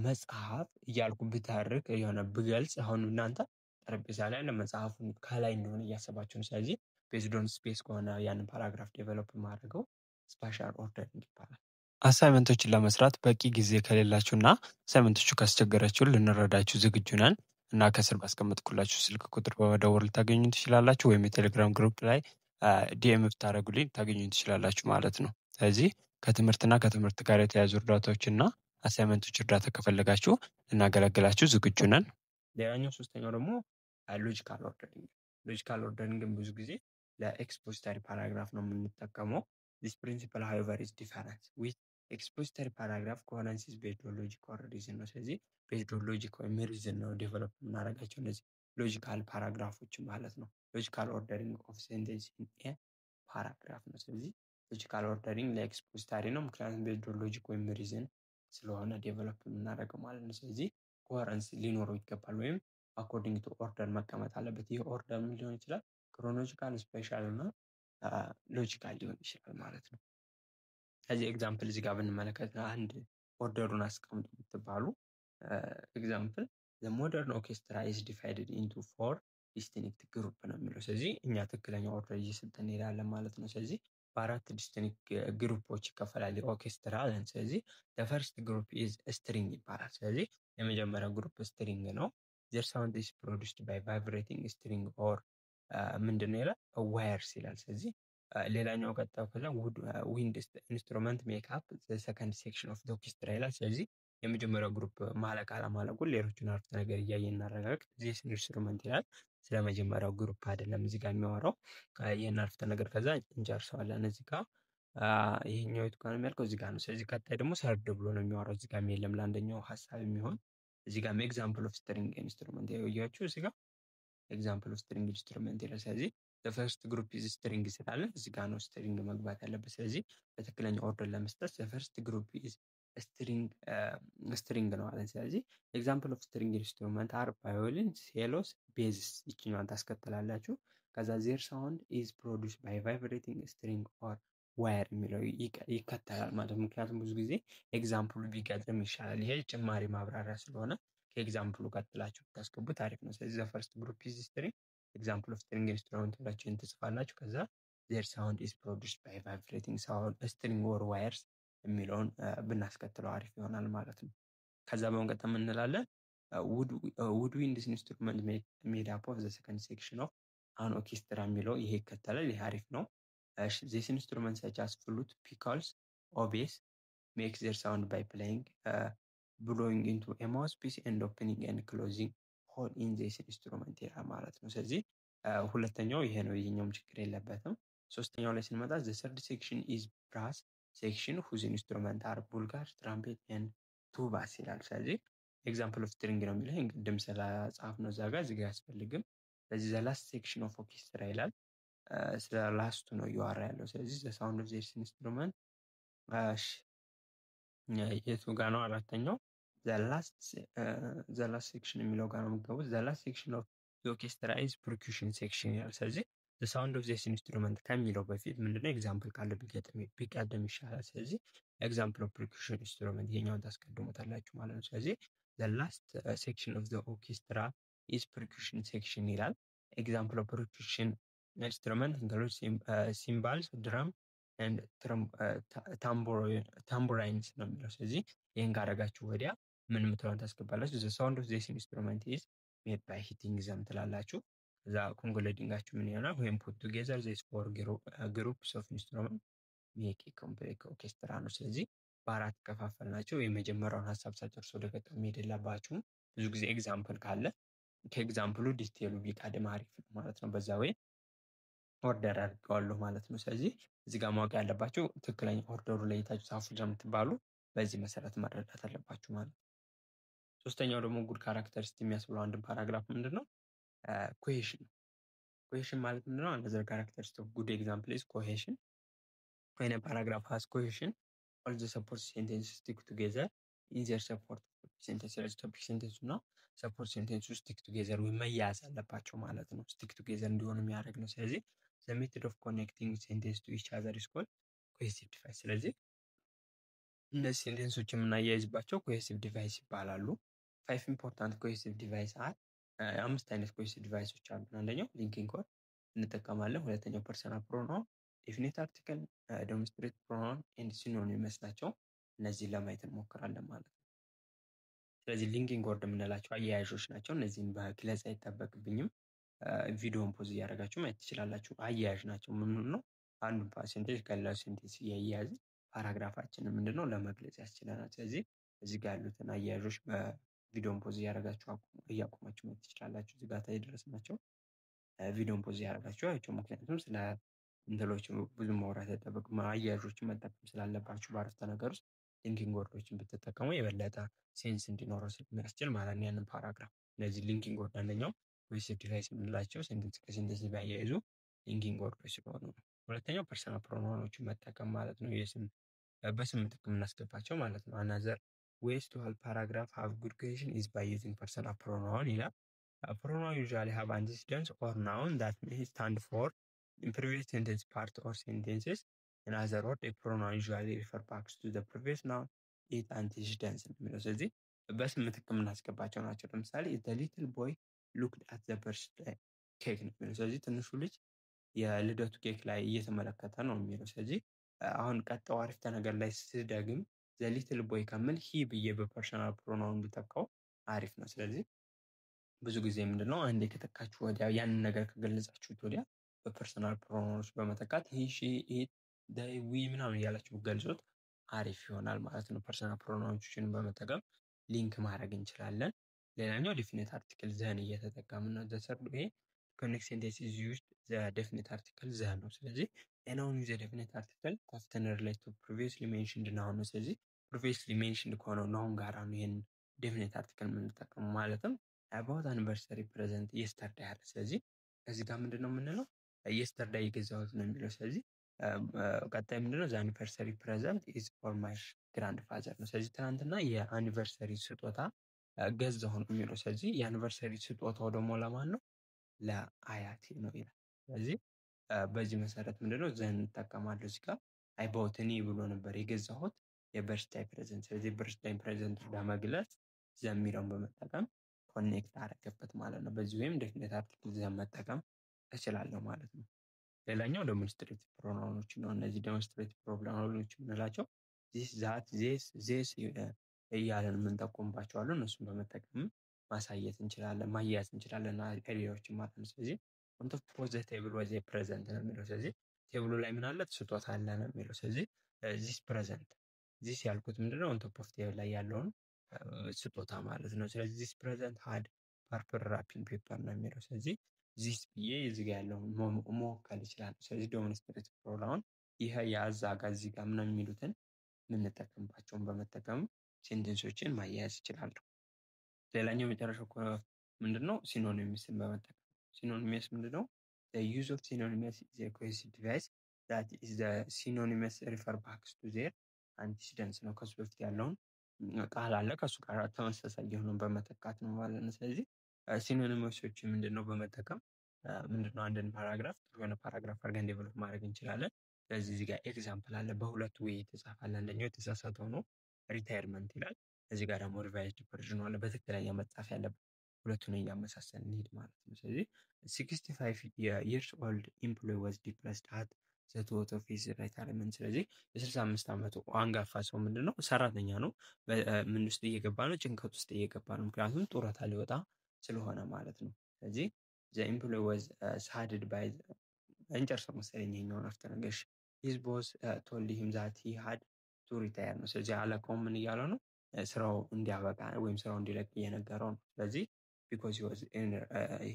መጽሐፍ እያልኩ ብታርክ የሆነ ብገልጽ አሁን እናንተ ጠረጴዛ ላይ ለመጽሐፉን ከላይ እንደሆነ እያሰባችሁ ነው። ስለዚህ ቤዝድ ኦን ስፔስ ከሆነ ያንን ፓራግራፍ ዴቨሎፕ ማድረገው ስፔሻል ኦርደሪንግ ይባላል። አሳይመንቶችን ለመስራት በቂ ጊዜ ከሌላችሁና አሳይመንቶቹ ካስቸገራችሁ ልንረዳችሁ ዝግጁ ነን እና ከስር ባስቀመጥኩላችሁ ስልክ ቁጥር በመደወል ልታገኙ ትችላላችሁ፣ ወይም የቴሌግራም ግሩፕ ላይ ዲኤም ብታደርጉልኝ ልታገኙ ትችላላችሁ ማለት ነው። ስለዚህ ከትምህርትና ከትምህርት ጋር የተያዙ እርዳታዎችና አሳይመንቶች እርዳታ ከፈለጋችሁ ልናገለግላችሁ ዝግጁ ነን። ሌላኛው ሶስተኛው ደግሞ ሎጂካል ኦርደሪንግ። ሎጂካል ኦርደሪንግን ብዙ ጊዜ ለኤክስፖዚተሪ ፓራግራፍ ነው የምንጠቀመው። ዚስ ፕሪንሲፕል ሃዌቨር ኢዝ ዲፈረንት ዊዝ ኤክስፖዚተሪ ፓራግራፍ ኮሄረንስ ኢዝ ቤዝድ ኦን ሎጂክ ኦር ሪዝን ነው። ስለዚህ ቤዝድ ኦን ሎጂክ ወይም ሪዝን ነው ዴቨሎፕ የምናደርጋቸው እነዚህ ሎጂካል ፓራግራፎች ማለት ነው። ሎጂካል ኦርደሪንግ ኦፍ ሴንቴንስ ኢን ኤ ፓራግራፍ ነው። ስለዚህ ሎጂካል ኦርደሪንግ ለኤክስፖዚተሪ ነው፣ ምክንያቱም ቤዝድ ኦን ሎጂክ ወይም ሪዝን ስለሆነ ዴቨሎፕ የምናደርገው ማለት ነው። ስለዚህ ኮሄረንስ ሊኖረው ይገባል፣ ወይም አኮርዲንግ ቱ ኦርደር መቀመጥ አለበት። ይህ ኦርደር ምን ሊሆን ይችላል? ክሮኖሎጂካል፣ ስፔሻል እና ሎጂካል ሊሆን ይችላል ማለት ነው። ከዚህ ኤግዛምፕል እዚህ ጋር ብንመለከት አንድ ኦርደሩን አስቀምጡ ብትባሉ ኤግዛምፕል ዘ ሞደርን ኦርኬስትራ ኢዝ ዲቫይድድ ኢንቱ 4 ዲስቲንክት ግሩፕ ነው የሚለው። ስለዚህ እኛ ትክክለኛ ኦርደር እየሰጠን እንሄዳለን ማለት ነው። ስለዚህ በአራት ዲስቲንክት ግሩፖች ይከፈላል ኦርኬስትራ አለን። ስለዚህ ፈርስት ግሩፕ ኢዝ ስትሪንግ ይባላል። ስለዚህ የመጀመሪያው ግሩፕ ስትሪንግ ነው። ዘር ሳውንድ ኢዝ ፕሮዲውስድ ባይ ቫይብሬቲንግ ስትሪንግ ኦር ምንድን ነው ይላል ዋየርስ ይላል። ስለዚህ ሌላኛው ቀጣዩ ከዛ ዊንድ ኢንስትሩመንት ሜክ አፕ ሰከንድ ሴክሽን ኦፍ ኦርኬስትራ ይላል። ስለዚህ የመጀመሪያው ግሩፕ ማለቅ አለማለቁን ሌሎቹን አረፍተ ነገር እያየን እናረጋግጥ። ዚስ ኢንስትሩመንት ይላል። ስለ መጀመሪያው ግሩፕ አይደለም እዚህ ጋር የሚያወራው። ይህን አረፍተ ነገር ከዛ እንጨርሰዋለን። እዚህ ጋር ይሄኛው የቱ ጋር ነው የሚያልቀው? እዚህ ጋር ነው። ስለዚህ ቀጣይ ደግሞ ሰርድ ብሎ ነው የሚያወራው። እዚህ ጋር የለም ለአንደኛው ሀሳብ የሚሆን እዚህ ጋር ኤግዛምፕል ኦፍ ስትሪንግ ኢንስትሩመንት ያያችሁ እዚህ ጋር ኤግዛምፕል ኦፍ ስትሪንግ ኢንስትሩመንት ይላል። ስለዚህ ፈርስት ግሩፕ ኢዝ ስትሪንግ ስላለ እዚህ ጋር ነው ስትሪንግ መግባት ያለበት። ስለዚህ በትክክለኛ ኦርደር ለመስጠት ፈርስት ግሩፕ ኢዝ ስትሪንግ ነው አለን። ስለዚህ ኤግዛምፕል ኦፍ ስትሪንግ ኢንስትሩመንት አር ቫዮሊን፣ ሴሎስ፣ ቤዝስ ይችኛዋን ታስከትላላችሁ። ከዛ ዜር ሳውንድ ኢዝ ፕሮዲውስ ባይ ቫይብሬቲንግ ስትሪንግ ኦር ዋየር የሚለው ይከተላል ማለት ነው። ምክንያቱም ብዙ ጊዜ ኤግዛምፕሉ ቢገጥም ይሻላል። ይሄ ጭማሪ ማብራሪያ ስለሆነ ከኤግዛምፕሉ ቀጥላችሁ ብታስገቡት አሪፍ ነው። ስለዚህ ፈርስት ግሩፕ ኢዝ ስትሪንግ ኤግዛምፕል ኦፍ ስትሪንግ ኢንስትሩመንት ብላችሁ ትጽፋላችሁ። ከዛ ዜር ሳውንድ ኢዝ ፕሮዲውስድ ባይ ቫይብሬቲንግ ሳውንድ ስትሪንግ ኦር ዋየርስ የሚለውን ብናስከትለው አሪፍ ይሆናል ማለት ነው። ከዛ በመቀጠል እንላለን ውድ ዊንድስ ኢንስትሩመንት ሜድ አፕ ኦፍ ዘ ሰከንድ ሴክሽን ኦፍ አን ኦርኬስትራ የሚለው ይሄ ይከተላል። ይሄ አሪፍ ነው። ዚስ ኢንስትሩመንት ሰች አስ ፍሉት፣ ፒካልስ፣ ኦቤስ ሜክ ዜር ሳውንድ ባይ ፕሌይንግ ብሎዊንግ ኢንቱ ኤ ማውስፒስ ኤንድ ኦፕኒንግ ኤንድ ክሎዚንግ ሆል ኢን ዚስ ኢንስትሩመንት ይላል ማለት ነው። ስለዚህ ሁለተኛው ይሄ ነው። ይሄኛውም ችግር የለበትም። ሶስተኛው ላይ ስንመጣ ዘ ሰርድ ሴክሽን ኢዝ ብራስ ሴክሽን ሁዝ ኢንስትሩመንት አር ቡልጋር፣ ትራምፔት ኤንድ ቱባስ ይላል። ስለዚህ ኤግዛምፕል ኦፍ ስትሪንግ ነው የሚለው ቅድም ስለጻፍ ነው እዛ ጋር እዚህ ጋር አያስፈልግም። ስለዚህ ዘ ላስት ሴክሽን ኦፍ ኦርኬስትራ ይላል። ስለ ላስቱ ነው እያወራ ያለው። ስለዚህ ዘ ሳውንድ ኦፍ ዚስ ኢንስትሩመንት የቱ ጋር ነው? አራተኛው ዘ ላስት ሴክሽን የሚለው ጋር ነው የምትገቡት። ዘ ላስት ሴክሽን ኦፍ ኦርኬስትራ ኢዝ ፐርኩሽን ሴክሽን ይላል። ስለዚህ the sound of this instrument ከሚለው በፊት ምንድነው ኤግዛምፕል ካለ ቢቀደም ይሻላል። ስለዚህ ኤግዛምፕል ኦፍ ፐርኩሽን ኢንስትሩመንት ይሄኛውን ታስቀድሙታላችሁ ማለት ነው። ስለዚህ the last section of the orchestra is percussion section ይላል። ኤግዛምፕል ኦፍ ፐርኩሽን ኢንስትሩመንት includes cymbals, drum and tambourines ነው የሚለው። ስለዚህ ይህን ካደረጋችሁ ወዲያ ምን ምትለውን ታስገባላችሁ? the sound of this instrument is made by hitting them ትላላችሁ። ከዛ ኮንክሉዲንጋችሁ ምን ይሆናል? when put together these four groups of instruments make a complete orchestra ነው። ስለዚህ በአራት ከፋፈል ናቸው። የመጀመሪያውን ሀሳብ ሳጨርስ ወደ ቀጣዩ መሄድ የለባችሁም። ብዙ ጊዜ ኤግዛምፕል ካለ ከኤግዛምፕሉ ዲቴሉ ቢቀድም አሪፍ ነው ማለት ነው። በዛ ወይ ኦርደር አድርገዋለሁ ማለት ነው። ስለዚህ እዚህ ጋር ማወቅ ያለባችሁ ትክክለኛ ኦርደሩ ላይ የታችሁ ጻፉ ለምትባሉ በዚህ መሰረት መረዳት አለባችሁ ማለት ነው። ሶስተኛው ደግሞ ጉድ ካራክተሪስቲክ የሚያስብለው አንድ ፓራግራፍ ምንድነው? ኮሄሽን ነው። ኮሄሽን ማለት ምንድነው? another characteristic of good example is cohesion. when a paragraph has cohesion, all the support sentences stick together in their support sentences topic sentence እና support sentences stick together ወይ መያዝ አለባቸው ማለት ነው። stick together እንዲሆኑ የሚያደርግ ነው። ስለዚህ the method of connecting sentences to each other is called cohesive device። ስለዚህ እነዚህ ሴንቴንሶች የምናያይዝባቸው cohesive device ይባላሉ። 5 important cohesive device are አምስት አይነት cohesive deviceዎች አሉ። አንደኛው ሊንኪንግ ወርድ እንጠቀማለን። ሁለተኛው ፐርሰናል ፕሮናውን፣ ዴፊኒት አርቲክል፣ ዴሞንስትሬቲቭ ፕሮናውን ኤንድ ሲኖኒመስ ናቸው። እነዚህን ለማየት እንሞክራለን ማለት ነው። ስለዚህ ሊንኪንግ ወርድ የምንላቸው አያያዦች ናቸው። እነዚህን በግለጽ አይጠበቅብኝም። ቪዲዮን ፖዝ እያደረጋችሁ ማየት ትችላላችሁ። አያያዥ ናቸው። ምን ነው አንዱን ሴንቴንስ ከሌላው ሴንቴንስ እያያዝ ፓራግራፋችንን ምንድነው ለመግለጽ ያስችለናል። ስለዚህ እዚህ ጋር ያሉትን አያያዦች በቪዲዮን ፖዝ እያደረጋችሁ እያቆማችሁ ማየት ትችላላችሁ። እዚህ ጋር ድረስ ናቸው። ቪዲዮን ፖዝ እያደረጋችሁ አያቸው። ምክንያቱም ስለ እንትሎች ብዙ ማውራት አይጠበቅም። አያያዦችን መጠቀም ስላለባችሁ በአረፍተ ነገር ውስጥ ሊንኪንግ ወርዶችን ብትጠቀሙ የበለጠ ሴንስ እንዲኖረው ስለሚያስችል ማለት ነው ያንን ፓራግራፍ። እነዚህ ሊንኪንግ ወርድ አንደኛው ኮሄሲቭ ዲቫይስ የምንላቸው ሴንቴንስ ከሴንቴንስ ቢያያይዙ ሊንኪንግ ወርዶች ስለሆኑ ነው። ሁለተኛው ፐርሰናል ፕሮናውኖችን መጠቀም ማለት ነው። የስም በስም ጥቅም እናስገባቸው ማለት ነው። another ways to help paragraph have good cohesion is by using personal pronoun ይላል። pronoun usually have antecedents or noun that may stand for in previous sentence part or sentences. in other words a pronoun usually refer back to the previous noun it antecedents የሚለው። ስለዚህ በስም ጥቅም እናስገባቸው ናቸው። ለምሳሌ the little boy looked at the birthday cake ነው የሚለው። ስለዚህ ትንሹ ልጅ የልደቱ ኬክ ላይ እየተመለከተ ነው የሚለው። ስለዚህ አሁን ቀጣው አረፍተ ነገር ላይ ስደግም the little boy ከምል he ብዬ በፐርሰናል ፕሮናውን ብተካው አሪፍ ነው። ስለዚህ ብዙ ጊዜ ምንድነው አንዴ ከተካችሁ ወዲያ ያንን ነገር ከገለጻችሁት ወዲያ በፐርሰናል ፕሮናውንስ በመተካት he she it they we ምናምን እያላችሁ ገልጾት አሪፍ ይሆናል ማለት ነው። ፐርሰናል ፕሮናውንሶችን በመጠቀም ሊንክ ማድረግ እንችላለን። ሌላኛው ዴፊኒት አርቲክል ዘን እየተጠቀምን ነው። ዘሰርድ ይሄ ኮኔክት ሴንቴንስ ዩዝድ ዘ ዴፊኒት አርቲክል ዘ ነው። ስለዚህ ናውን ዩዝ ዴፊኒት አርቲክል ካፍተን ሪሌት ቱ ፕሪቪየስሊ ሜንሽንድ ናውን ነው። ስለዚህ ፕሪቪየስሊ ሜንሽንድ ከሆነው ናውን ጋር ነው ይሄን ዴፊኒት አርቲክል የምንጠቀመው። ማለትም አባውት አኒቨርሰሪ ፕሬዘንት የስተርዳይ አለ። ስለዚህ ከዚህ ጋር ምንድነው የምንለው የስተርዳይ የገዛሁት ነው የሚለው። ስለዚህ ቀጣይ ምንድነው ዘ አኒቨርሰሪ ፕሬዘንት ኢዝ ፎር ማይ ግራንድ ፋዘር ነው። ስለዚህ ትናንትና የአኒቨርሰሪ ስጦታ ገዛሁ ነው የሚለው። ስለዚህ የአኒቨርሰሪ ስጦታው ደግሞ ለማን ነው? ለአያቴ ነው ይላል። ስለዚህ በዚህ መሰረት ምንድነው ዘን እንጠቀማለሁ። እዚህ ጋር አይ ባውት እኔ ብሎ ነበር የገዛሁት የበርስዳይ ፕሬዘንት። ስለዚህ በርስዳይ ፕሬዘንት ለመግለጽ ዘ የሚለውን በመጠቀም ኮኔክት አደረገበት ማለት ነው። በዚህ ወይም ዴፊኒት አርቲክል ዘን መጠቀም እችላለሁ ማለት ነው። ሌላኛው ዴሞንስትሬቲቭ ፕሮናውኖች ነው። እነዚህ ዴሞንስትሬቲቭ ፕሮናውኖች የምንላቸው ዚስ ዛት ዜስ እያለን የምንጠቁምባቸው አሉ። እነሱን በመጠቀም ማሳየት እንችላለን፣ ማያያዝ እንችላለን አይዲያዎችን ማለት ነው። ስለዚህ ኦን ቶፕ ኦፍ ዘ ቴብል ዋዝ ኤ ፕሬዘንት ነው የሚለው። ስለዚህ ቴብሉ ላይ ምን አለ? ስጦታ አለ ነው የሚለው። ስለዚህ ዚስ ፕሬዘንት ዚስ ያልኩት ምንድነው ኦን ቶፕ ኦፍ ቴብል ላይ ያለውን ስጦታ ማለት ነው። ስለዚህ ዚስ ፕሬዘንት ሃድ ፐርፕል ራፒንግ ፔፐር ነው የሚለው። ስለዚህ ዚስ ብዬ እዚህ ጋር ያለውን መወከል ይችላል። ስለዚህ ዴሞንስትሬቲቭ ፕሮናውን ይሄ ያዛ ጋር እዚህ ጋር ምናምን የሚሉትን የምንጠቀምባቸውን በመጠቀም ሴንቴንሶችን ማያያዝ ይችላሉ። ሌላኛው የመጨረሻው ምንድነው? ሲኖኒምስን በመጠቀም። ሲኖኒምስ ምንድነው? the use of synonymous is a cohesive device that is the synonymous refer back to their antecedents ነው። ከሱ በፊት ያለውን ቃል አለ ከሱ ጋር ተመሳሳይ የሆነውን በመተካት ነው ማለት ነው። ስለዚህ ሲኖኒምሶች ምንድነው በመጠቀም ምንድነው አንድን ፓራግራፍ የሆነ ፓራግራፍ አድርገን ዴቨሎፕ ማድረግ እንችላለን። ስለዚህ እዚህ ጋር ኤግዛምፕል አለ በሁለት ዌይ የተጻፈ አንደኛው የተሳሳተው ነው ሪታየርመንት ይላል። እዚህ ጋር ደግሞ ሪቫይዝድ ቨርዥኑ አለ በትክክለኛ መጻፍ ያለበት ሁለቱን እያመሳሰልን እንሂድ ማለት ነው። ስለዚህ 65 years old employee was depressed at the thought of his retirement። ስለዚህ የ65 ዓመቱ አንጋፋ ሰው ምንድነው ሰራተኛ ነው። ምን ውስጥ እየገባ ነው? ጭንቀት ውስጥ እየገባ ነው። ምክንያቱም ጡረታ ሊወጣ ስለሆነ ማለት ነው። ስለዚህ the employee was saddened by እንጨርሰው መሰለኝ ይሄኛውን አፍተ ነገር his boss told him that he had to retire ነው። ስለዚህ አለቃው ምን እያለው ነው? ስራው እንዲያበቃ ወይም ስራው እንዲለቅ እየነገረው ነው። ስለዚህ because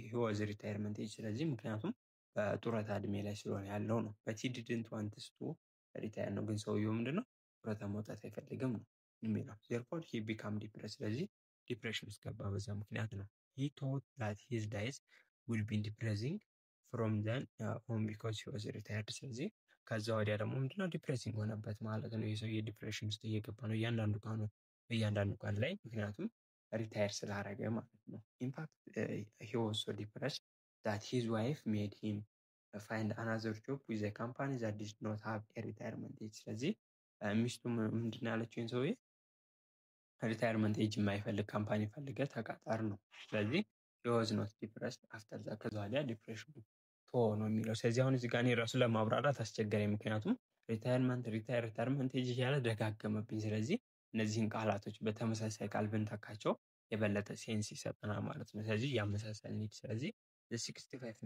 he was retirement age ስለዚህ ምክንያቱም በጡረታ እድሜ ላይ ስለሆነ ያለው ነው። but he didn't want to retire ነው። ግን ሰውየው ምንድነው ጡረታ መውጣት አይፈልግም ነው የሚለው። therefore he became depressed ስለዚህ ዲፕሬሽን ውስጥ ገባ በዛ ምክንያት ነው። he thought that his days would be depressing from then on because he was retired ስለዚህ ከዛ ወዲያ ደግሞ ምንድነው ዲፕሬሲንግ ሆነበት ማለት ነው። ይሄ ሰውዬ ዲፕሬሽን ውስጥ እየገባ ነው እያንዳንዱ ቀን ላይ ምክንያቱም ሪታየር ስላደረገ ማለት ነው። in fact he was so depressed that his wife made him find another job with a company that did not have a retirement age ስለዚህ ሚስቱ ምንድነው ያለችው ይሄን ሰውዬ ሪታየርመንት ኤጅ የማይፈልግ ካምፓኒ ፈልገህ ተቀጠር ነው። ስለዚህ he was not depressed after that ከዛ ወዲያ ዲፕሬሽኑ ነው የሚለው። ስለዚህ አሁን እዚህ ጋር እኔ ራሱ ለማብራራት አስቸገረኝ ምክንያቱም ሪታየርመንት ኤጅ እያለ ደጋገመብኝ። ስለዚህ እነዚህን ቃላቶች በተመሳሳይ ቃል ብንተካቸው የበለጠ ሴንስ ይሰጠናል ማለት ነው። ስለዚህ ያመሳሰልን ኒድ ስለዚህ the 65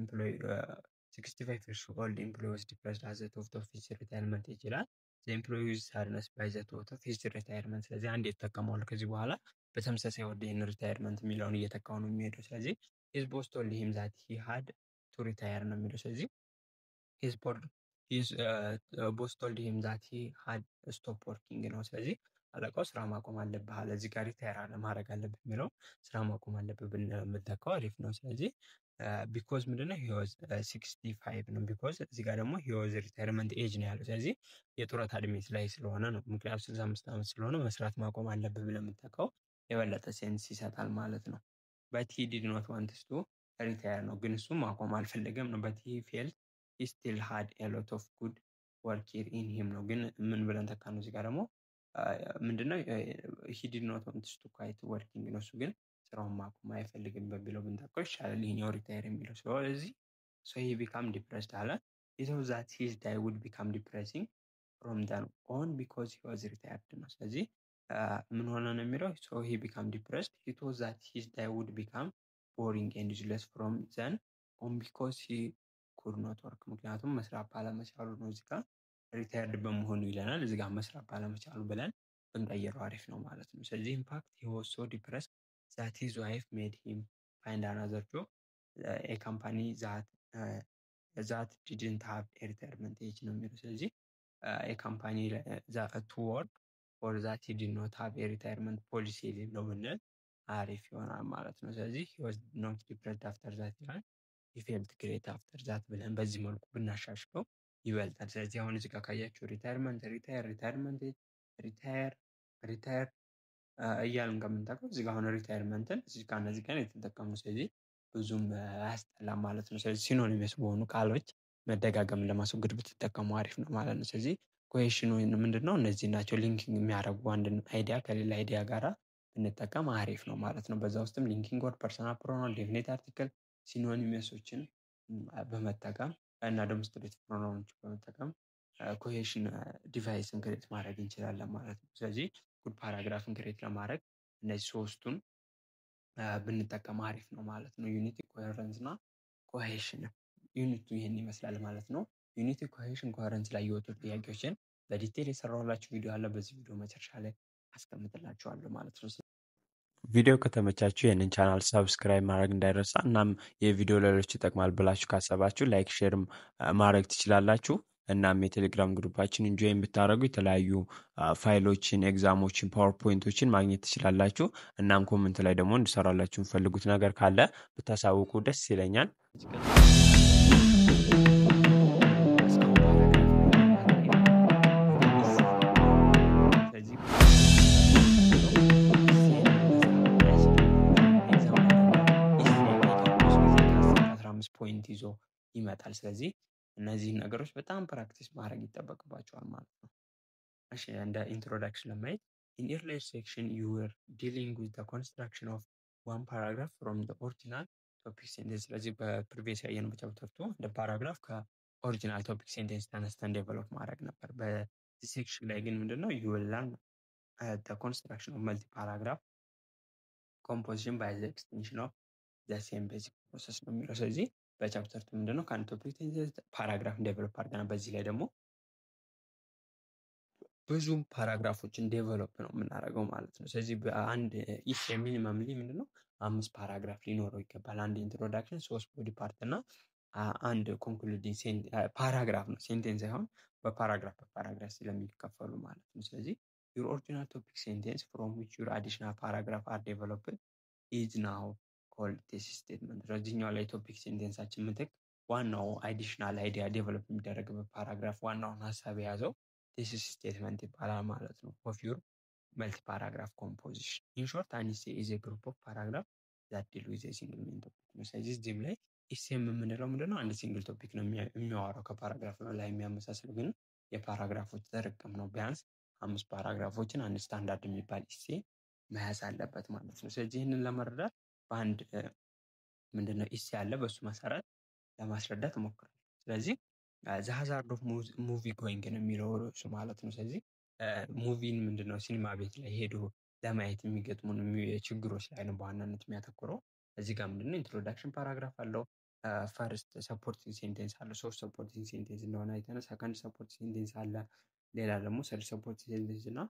years old employee was depressed as a thought of his retirement age ይላል። the employee is sadness by the thought of his retirement ስለዚህ አንድ የተጠቀመዋል ከዚህ በኋላ በተመሳሳይ ወደ ሪታየርመንት የሚለውን እየተካው ነው የሚሄደው። ስለዚህ his boss told him that he had to retire ነው የሚለው። ስለዚህ his boss told him that he had stop working ነው። ስለዚህ አለቃው ስራ ማቆም አለብህ አለ። እዚህ ጋር ሪታየር ማድረግ አለብህ የሚለው ስራ ማቆም አለብህ ብንተካው አሪፍ ነው። ስለዚህ ቢኮዝ ምንድነው he was 65 ነው። ቢኮዝ እዚህ ጋር ደግሞ he was retirement age ነው ያለው። ስለዚህ የጡረታ እድሜ ላይ ስለሆነ ነው። ምክንያቱም 65 ዓመት ስለሆነ መስራት ማቆም አለብህ ብለህ የምትተካው የበለጠ ሴንስ ይሰጣል ማለት ነው። but he did not want to retire ነው። ግን እሱ ማቆም አልፈለገም ነው። but he felt he still had a lot of good work here in him ነው። ግን ምን ብለን ተካነው እዚህ ጋር ደግሞ ምንድነው he did not want to quit working ነው። እሱ ግን ስራውን ማቆም አይፈልግም በሚለው ብንተካው ይሻላል ይሄኛው ሪታየር የሚለው። ስለዚህ so he became depressed አለ። he thought that his day would become depressing from then on because he was retired ነው። ስለዚህ ምን ሆነ ነው የሚለው so he became depressed he thought that his day would become boring and useless from then on because he could not work ምክንያቱም መስራት ባለመቻሉ ነው። እዚህ ጋር ሪታየርድ በመሆኑ ይለናል። እዚህ ጋር መስራት ባለመቻሉ ብለን ብንቀይረው አሪፍ ነው ማለት ነው። ስለዚህ ኢምፓክት he was so depressed that his wife made him find another job a company that didn't have a retirement age ነው የሚለው። ስለዚህ a company that to work for that he did not have a retirement policy የሌለው ብንል አሪፍ ይሆናል ማለት ነው። ስለዚህ he was not depressed after that ይላል። he felt great after that ብለን በዚህ መልኩ ብናሻሽለው ይበልጣል። ስለዚህ አሁን እዚህ ጋር ካያችሁ ሪታየርመንት ሪታየር እያልን ከምንጠቀም እዚህ ጋር አሁን ሪታየርመንትን እዚህ ጋር እነዚህ ጋር የተጠቀሙ ስለዚህ ብዙም አያስጠላም ማለት ነው። ስለዚህ ሲኖኒመስ በሆኑ ቃሎች መደጋገም ለማስወገድ ብትጠቀሙ አሪፍ ነው ማለት ነው። ስለዚህ ኮሄሽን ምንድነው እነዚህ ናቸው ሊንኪንግ የሚያደርጉ አንድን አይዲያ ከሌላ አይዲያ ጋራ ብንጠቀም አሪፍ ነው ማለት ነው። በዛ ውስጥም ሊንኪንግ ወርድ፣ ፐርሰናል ፕሮናውን፣ ዴፊኒት አርቲክል፣ ሲኖኒመሶችን በመጠቀም እና ዴሞንስትሬቲቭ ፕሮናውኖችን በመጠቀም ኮሄሽን ዲቫይስን ክሬት ማድረግ እንችላለን ማለት ነው። ስለዚህ ጉድ ፓራግራፍን ክሬት ለማድረግ እነዚህ ሶስቱን ብንጠቀም አሪፍ ነው ማለት ነው። ዩኒቲ፣ ኮሄረንስ እና ኮሄሽን ዩኒቱ ይሄን ይመስላል ማለት ነው። ዩኒቲ፣ ኮሄሽን፣ ኮሄረንስ ላይ የወጡ ጥያቄዎችን በዲቴል የሰራሁላችሁ ቪዲዮ አለ። በዚህ ቪዲዮ መጨረሻ ላይ አስቀምጥላችኋለሁ ማለት ነው። ቪዲዮ ከተመቻችሁ ይህንን ቻናል ሰብስክራይብ ማድረግ እንዳይረሳ። እናም የቪዲዮ ሌሎች ይጠቅማል ብላችሁ ካሰባችሁ ላይክ ሼር ማድረግ ትችላላችሁ። እናም የቴሌግራም ግሩፓችን ኢንጆይ ብታደርጉ የተለያዩ ፋይሎችን፣ ኤግዛሞችን፣ ፓወርፖይንቶችን ማግኘት ትችላላችሁ። እናም ኮሜንት ላይ ደግሞ እንድሰራላችሁ የምትፈልጉት ነገር ካለ ብታሳውቁ ደስ ይለኛል። ፖይንት ይዞ ይመጣል። ስለዚህ እነዚህን ነገሮች በጣም ፕራክቲስ ማድረግ ይጠበቅባቸዋል ማለት ነው። እሺ እንደ ኢንትሮዳክሽን ለማየት in earlier section you were dealing with the construction of one paragraph from the original topic sentence ስለዚህ በፕሪቪየስ ያየነው በቻፕተር 2 እንደ ፓራግራፍ ከኦሪጂናል ቶፒክ ሴንቴንስ ተነስተን ዴቨሎፕ ማድረግ ነበር። በዚህ ሴክሽን ላይ ግን ምንድነው you will learn the construction of multi paragraph composition by the extension of the same basic process ነው የሚለው። ስለዚህ በቻፕተር 2 ምንድነው ከአንድ ቶፒክ ፓራግራፍ ዴቨሎፕ አድርገናል። በዚህ ላይ ደግሞ ብዙም ፓራግራፎችን ዴቨሎፕ ነው የምናደርገው ማለት ነው። ስለዚህ በአንድ ኢፍ ሚኒመምሊ ምንድነው 5 ፓራግራፍ ሊኖረው ይገባል። አንድ ኢንትሮዳክሽን 3 ቦዲ ፓርት እና አንድ ኮንክሉዲንግ ፓራግራፍ ነው፣ ሴንቴንስ ሳይሆን በፓራግራፍ ስለሚከፈሉ ማለት ነው። ስለዚህ your original topic sentence from which your additional paragraph are developed is now called thesis statement። ረጅኛው ላይ ቶፒክ ሴንቴንሳችን ምትክ ዋናው አዲሽናል አይዲያ ዴቨሎፕ የሚደረግበት ፓራግራፍ ዋናውን ሀሳብ የያዘው thesis statement ይባላል ማለት ነው። of your multi paragraph composition in short an essay is a group of paragraph that deal with a single main topic ነው። ስለዚህ እዚህም ላይ ኢሴም የምንለው ምንድነው አንድ ሲንግል ቶፒክ ነው የሚያወራው ከፓራግራፍ ላይ የሚያመሳስል ግን የፓራግራፎች ጥርቅም ነው። ቢያንስ 5 ፓራግራፎችን አንድ ስታንዳርድ የሚባል ኢሴ መያዝ አለበት ማለት ነው። ስለዚህ ይህንን ለመረዳት በአንድ ምንድነው ኢሴ ያለ በሱ መሰረት ለማስረዳት እሞክራለሁ። ስለዚህ ዘ ሃዛርድ ኦፍ ሙቪ ጎይንግ ነው የሚለው እሱ ማለት ነው። ስለዚህ ሙቪን ምንድነው ሲኒማ ቤት ላይ ሄዶ ለማየት የሚገጥሙን ችግሮች ላይ ነው በዋናነት የሚያተኩረው። እዚህ ጋር ምንድነው ኢንትሮዳክሽን ፓራግራፍ አለው፣ ፈርስት ሰፖርቲንግ ሴንቴንስ አለ፣ ሶስት ሰፖርቲንግ ሴንቴንስ እንደሆነ አይተናል። ሰከንድ ሰፖርቲንግ ሴንቴንስ አለ፣ ሌላ ደግሞ ሰርድ ሰፖርቲንግ ሴንቴንስ እና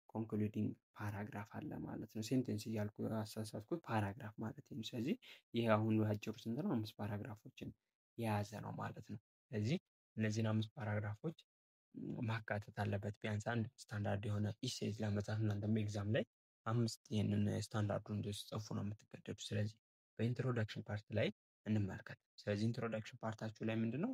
ኮንክሉዲንግ ፓራግራፍ አለ ማለት ነው። ሴንቴንስ እያልኩ አሳሳትኩት ፓራግራፍ ማለት ነው። ስለዚህ ይሄ አሁን በአጭሩ ስንት ነው? 5 ፓራግራፎችን የያዘ ነው ማለት ነው። ስለዚህ እነዚህን 5 ፓራግራፎች ማካተት አለበት ቢያንስ አንድ ስታንዳርድ የሆነ ኢሴዝ ለመጻፍ እና ደግሞ ኤግዛም ላይ 5 ይሄንን ስታንዳርዱን እንድትጽፉ ነው የምትገደዱ። ስለዚህ በኢንትሮዳክሽን ፓርት ላይ እንመልከት። ስለዚህ ኢንትሮዳክሽን ፓርታችሁ ላይ ምንድነው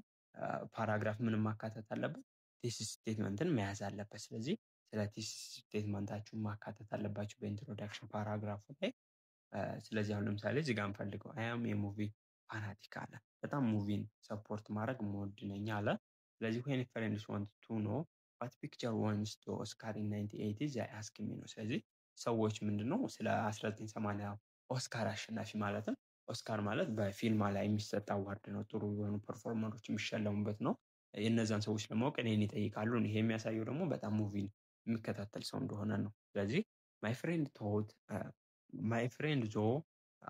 ፓራግራፍ ምንም ማካተት አለበት? ቴሲስ ስቴትመንትን መያዝ አለበት። ስለዚህ ስለ ቴሲስ ስቴትመንታችሁ ማካተት አለባችሁ በኢንትሮዳክሽን ፓራግራፉ ላይ። ስለዚህ አሁን ለምሳሌ እዚህ ጋር እንፈልገው አይ አም የሙቪ ፋናቲክ አለ፣ በጣም ሙቪን ሰፖርት ማድረግ የምወድ ነኝ አለ። ስለዚህ when friends want to know what picture wins the Oscar in 1980 they ask me ነው። ስለዚህ ሰዎች ምንድነው ስለ 1980 ኦስካር አሸናፊ ማለትም ኦስካር ማለት በፊልም ላይ የሚሰጥ አዋርድ ነው፣ ጥሩ የሆኑ ፐርፎርመሮች የሚሸለሙበት ነው። የእነዛን ሰዎች ለማወቅ እኔን ይጠይቃሉ። ይሄ የሚያሳየው ደግሞ በጣም ሙቪን የሚከታተል ሰው እንደሆነ ነው። ስለዚህ my friend though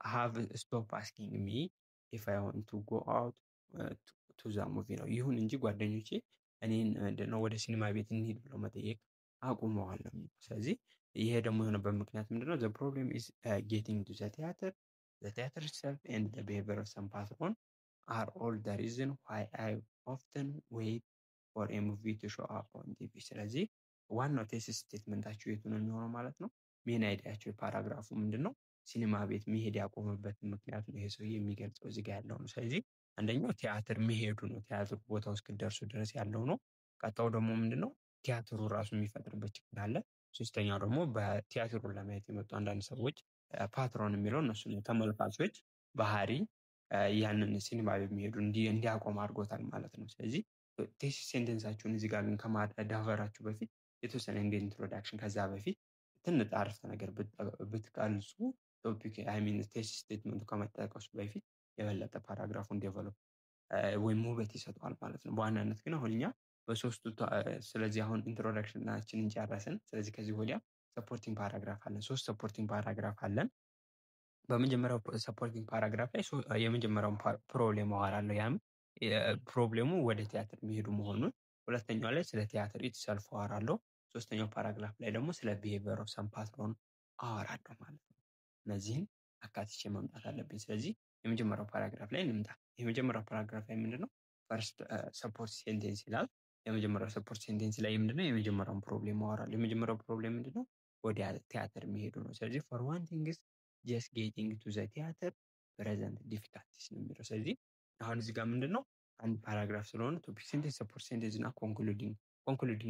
have stopped asking me if I want to go out to the movie ነው። ይሁን እንጂ ጓደኞቼ እኔን ምንድነው ወደ ሲኒማ ቤት እንሂድ ብለው መጠየቅ አቁመዋል ነው። ስለዚህ ይሄ ደግሞ የሆነበት ምክንያት ምንድነው? the problem is getting to the theater itself and the behavior of some patron are all the reason why I often wait for a movie to show up on TV። ስለዚህ ዋናው ቴሲስ ስቴትመንታችሁ የቱ ነው የሚሆነው ማለት ነው። ሜን አይዲያችሁ የፓራግራፉ ምንድነው ሲኒማ ቤት መሄድ ያቆመበት ምክንያት ነው ይሄ ሰው የሚገልጸው እዚህ ጋር ያለው ነው። ስለዚህ አንደኛው ቲያትር መሄዱ ነው፣ ቲያትሩ ቦታው እስክደርሱ ድረስ ያለው ነው። ቀጣው ደግሞ ምንድነው ቲያትሩ ራሱ የሚፈጥርበት ችግር አለ። ሶስተኛው ደግሞ በቲያትሩን ለማየት የመጡ አንዳንድ ሰዎች ፓትሮን የሚለው እነሱ ነው ተመልካቾች ባህሪ ያንን ሲኒማ ቤት የሚሄዱ እንዲያቆም አድርጎታል ማለት ነው። ስለዚህ ቴሲስ ሴንቴንሳችሁን እዚህ ጋር ግን ከማዳቨራችሁ በፊት የተወሰነ እንደ ኢንትሮዳክሽን ከዛ በፊት ትንሽ አረፍተ ነገር ብትቀልጹ ቶፒክ አይ ሚን ቴሲስ ስቴትመንቱ ከመጠቀሱ በፊት የበለጠ ፓራግራፉን ዴቨሎፕ ወይም ውበት ይሰጠዋል ማለት ነው። በዋናነት ግን አሁን እኛ በሶስቱ ስለዚህ አሁን ኢንትሮዳክሽናችንን ጨረስን። ስለዚህ ከዚህ ወዲያ ሰፖርቲንግ ፓራግራፍ አለን፣ 3 ሰፖርቲንግ ፓራግራፍ አለን። በመጀመሪያው ሰፖርቲንግ ፓራግራፍ ላይ የመጀመሪያውን ፕሮብሌም አወራለሁ፣ ያም ፕሮብሌሙ ወደ ቲያትር የሚሄዱ መሆኑን። ሁለተኛው ላይ ስለ ቲያትር ኢትሰልፍ አወራለሁ። ሶስተኛው ፓራግራፍ ላይ ደግሞ ስለ ቢሄቪየር ኦፍ ሰም ፓትሮን አወራለሁ ማለት ነው። እነዚህን አካትቼ መምጣት አለብኝ። ስለዚህ የመጀመሪያው ፓራግራፍ ላይ እንምጣ። የመጀመሪያው ፓራግራፍ ላይ ምንድነው ፈርስት ሰፖርት ሴንቴንስ ይላል። የመጀመሪያው ሰፖርት ሴንቴንስ ላይ ምንድነው የመጀመሪያውን ፕሮብሌም አወራለሁ። የመጀመሪያው ፕሮብሌም ምንድነው ወደ ቲያትር የሚሄዱ ነው። ስለዚህ for one thing is just getting to the theater present difficulties ነው የሚለው። ስለዚህ አሁን እዚህ ጋር ምንድነው አንድ ፓራግራፍ ስለሆነ ቶፒክ ሴንቴንስ፣ ሰፖርት ሴንቴንስ እና ኮንክሉዲንግ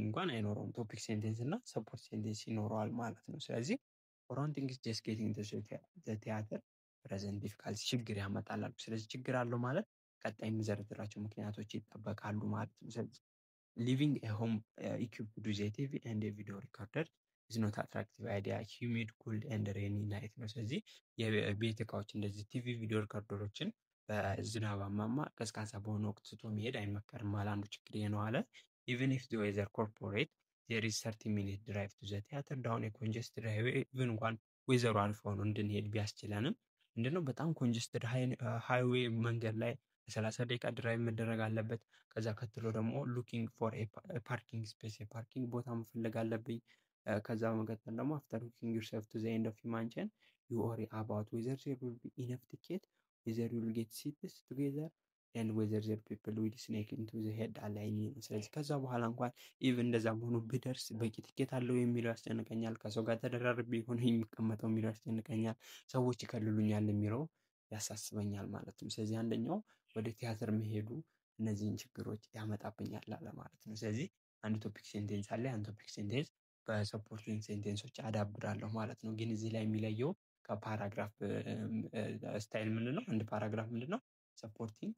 እንኳን አይኖረውም፣ ቶፒክ ሴንቴንስ እና ሰፖርት ሴንቴንስ ይኖረዋል ማለት ነው። ስለዚህ for one thing is just getting to the theater present difficulties ችግር ያመጣል። ስለዚህ ችግር አለው ማለት ቀጣይ የምዘረዝራቸው ምክንያቶች ይጠበቃሉ ማለት ነው። ስለዚህ ሊቪንግ ኤ ሆም ኢኩፕድ ዊዝ ኤ ቲቪ ኤንድ ኤ ቪዲዮ ሪኮርደር ኢዝ ኖት አትራክቲቭ አይዲያ ሂዩሚድ ኩልድ ኤንድ ሬኒ ናይት ነው። ስለዚህ የቤት እቃዎች እንደዚህ ቲቪ ቪዲዮ ሪኮርደሮችን በዝናባማማ ቀዝቃዛ በሆነ ወቅት ትቶ መሄድ አይመከርም አለ። አንዱ ችግር ይሄ ነው አለ። ኢቨን ኢፍ ዘ ዌዘር ኮርፖሬት ዜር ኢዝ 30 ሚኒት ድራይቭ ቱ ዘ ቲያትር ዳውን የኮንጀስትድ ሃይዌይ ኢቨን እንኳን ወይዘሮ አልፎ ነው እንድንሄድ ቢያስችለንም ምንድነው በጣም ኮንጀስትድ ሃይዌይ መንገድ ላይ 30 ደቂቃ ድራይቭ መደረግ አለበት። ከዛ ከትሎ ደግሞ ሉኪንግ ፎር ፓርኪንግ ስፔስ የፓርኪንግ ቦታ መፈለግ አለብኝ። ከዛ በመቀጠል ደግሞ አፍተር ሉኪንግ ዩርሰልፍ ቱ ዘ ኤንድ ኦፍ ማንቸን ዩ ኦሪ አባውት ዌዘር ዜር ዊል ቢ ኢነፍ ቲኬት ዌዘር ዩ ዊል ጌት ሲትስ ቱጌዘር ኤንድ ዌዘር ዜር ፒፕል ዊል ስኔክ ኢንቱ ዘ ሄድ አላይኝ። ስለዚህ ከዛ በኋላ እንኳን ኢቭን እንደዛ መሆኑ ብደርስ በቂ ትኬት አለው የሚለው ያስጨንቀኛል። ከሰው ጋር ተደራርቤ ሆነ የሚቀመጠው የሚለው ያስጨንቀኛል። ሰዎች ይከልሉኛል የሚለው ያሳስበኛል ማለት ነው። ስለዚህ አንደኛው ወደ ቲያትር መሄዱ እነዚህን ችግሮች ያመጣብኛል አለ ማለት ነው። ስለዚህ አንድ ቶፒክ ሴንቴንስ አለ። አንድ ቶፒክ ሴንቴንስ በሰፖርቲንግ ሴንቴንሶች አዳብራለሁ ማለት ነው። ግን እዚህ ላይ የሚለየው ከፓራግራፍ ስታይል ምንድነው? አንድ ፓራግራፍ ምንድነው? ሰፖርቲንግ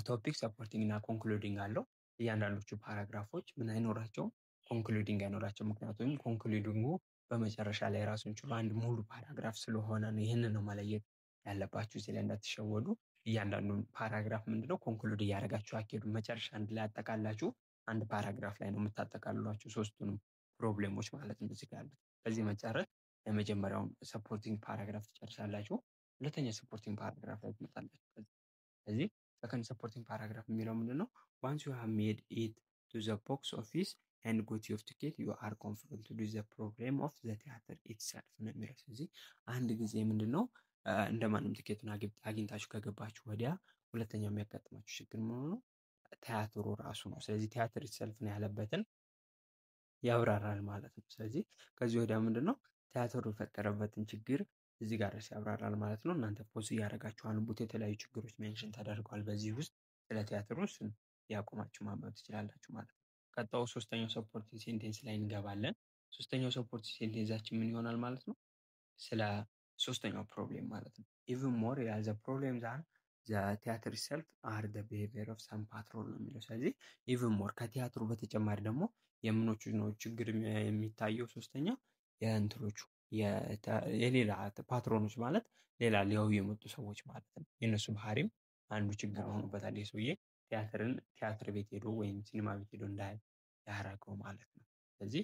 ቶፒክ ሰፖርቲንግ እና ኮንክሉዲንግ አለው። እያንዳንዶቹ ፓራግራፎች ምን አይኖራቸውም? ኮንክሉዲንግ አይኖራቸው። ምክንያቱም ኮንክሉዲንጉ በመጨረሻ ላይ ራሱን ችሎ አንድ ሙሉ ፓራግራፍ ስለሆነ ነው። ይህንን ነው መለየት ያለባችሁ እዚህ ላይ እንዳትሸወዱ። እያንዳንዱን ፓራግራፍ ምንድነው ኮንክሉድ እያደረጋችሁ አትሄዱ። መጨረሻ አንድ ላይ አጠቃላችሁ አንድ ፓራግራፍ ላይ ነው የምታጠቃልሏቸው ሶስቱንም ፕሮብሌሞች ማለት ነው እዚህ ጋር ያሉት። በዚህ መጨረስ የመጀመሪያውን ሰፖርቲንግ ፓራግራፍ ትጨርሳላችሁ። ሁለተኛ ሰፖርቲንግ ፓራግራፍ ላይ ትመጣላችሁ። ስለዚህ ሰከንድ ሰፖርቲንግ ፓራግራፍ የሚለው ምንድነው? ዋንስ ዩ ሃቭ ሜድ ኢት ቱ ዘ ቦክስ ኦፊስ ኤንድ ጎት ዮር ቲኬት ዩ አር ኮንፍሮንትድ ዊዝ ዘ ፕሮብሌም ኦፍ ዘ ቲያትር ኢትሰልፍ ነው የሚለው። ስለዚህ አንድ ጊዜ ምንድነው እንደማንም ቲኬቱን አግኝታችሁ ከገባችሁ ወዲያ ሁለተኛው የሚያጋጥማችሁ ችግር ምን ነው? ቲያትሩ ራሱ ነው። ስለዚህ ቲያትር ኢትሰልፍ ነው ያለበትን ያብራራል ማለት ነው። ስለዚህ ከዚህ ወዲያ ምንድነው ቲያትሩ የፈጠረበትን ችግር እዚህ ጋር ያብራራል ማለት ነው። እናንተ ፖዝ እያደረጋችሁ አንቡት። የተለያዩ ችግሮች ሜንሽን ተደርገዋል በዚህ ውስጥ። ስለ ቲያትሩ እሱን ያቆማችሁ ማንበብ ትችላላችሁ ማለት ነው። ቀጣዩ ሶስተኛው ሰፖርቲንግ ሴንቴንስ ላይ እንገባለን። ሶስተኛው ሰፖርቲንግ ሴንቴንሳችን ምን ይሆናል ማለት ነው? ስለ ሶስተኛው ፕሮብሌም ማለት ነው። ኢቭን ሞር ያዘ ፕሮብሌም ዛን ዘ ቲያትር ሰልፍ አር ዘ ቢሄቪየር ኦፍ ሰም ፓትሮን ነው የሚለው። ስለዚህ ኢቭን ሞር ከቲያትሩ በተጨማሪ ደግሞ የምኖቹ ነው ችግር የሚታየው? ሶስተኛ የእንትሮቹ የሌላ ፓትሮኖች ማለት ሌላ ሊያዩ የመጡ ሰዎች ማለት ነው። የእነሱ ባህሪም አንዱ ችግር ሆኖበታል። የሰውዬ ቲያትር ቤት ሄዶ ወይም ሲኒማ ቤት ሄዶ እንዳያይ ያደረገው ማለት ነው። ስለዚህ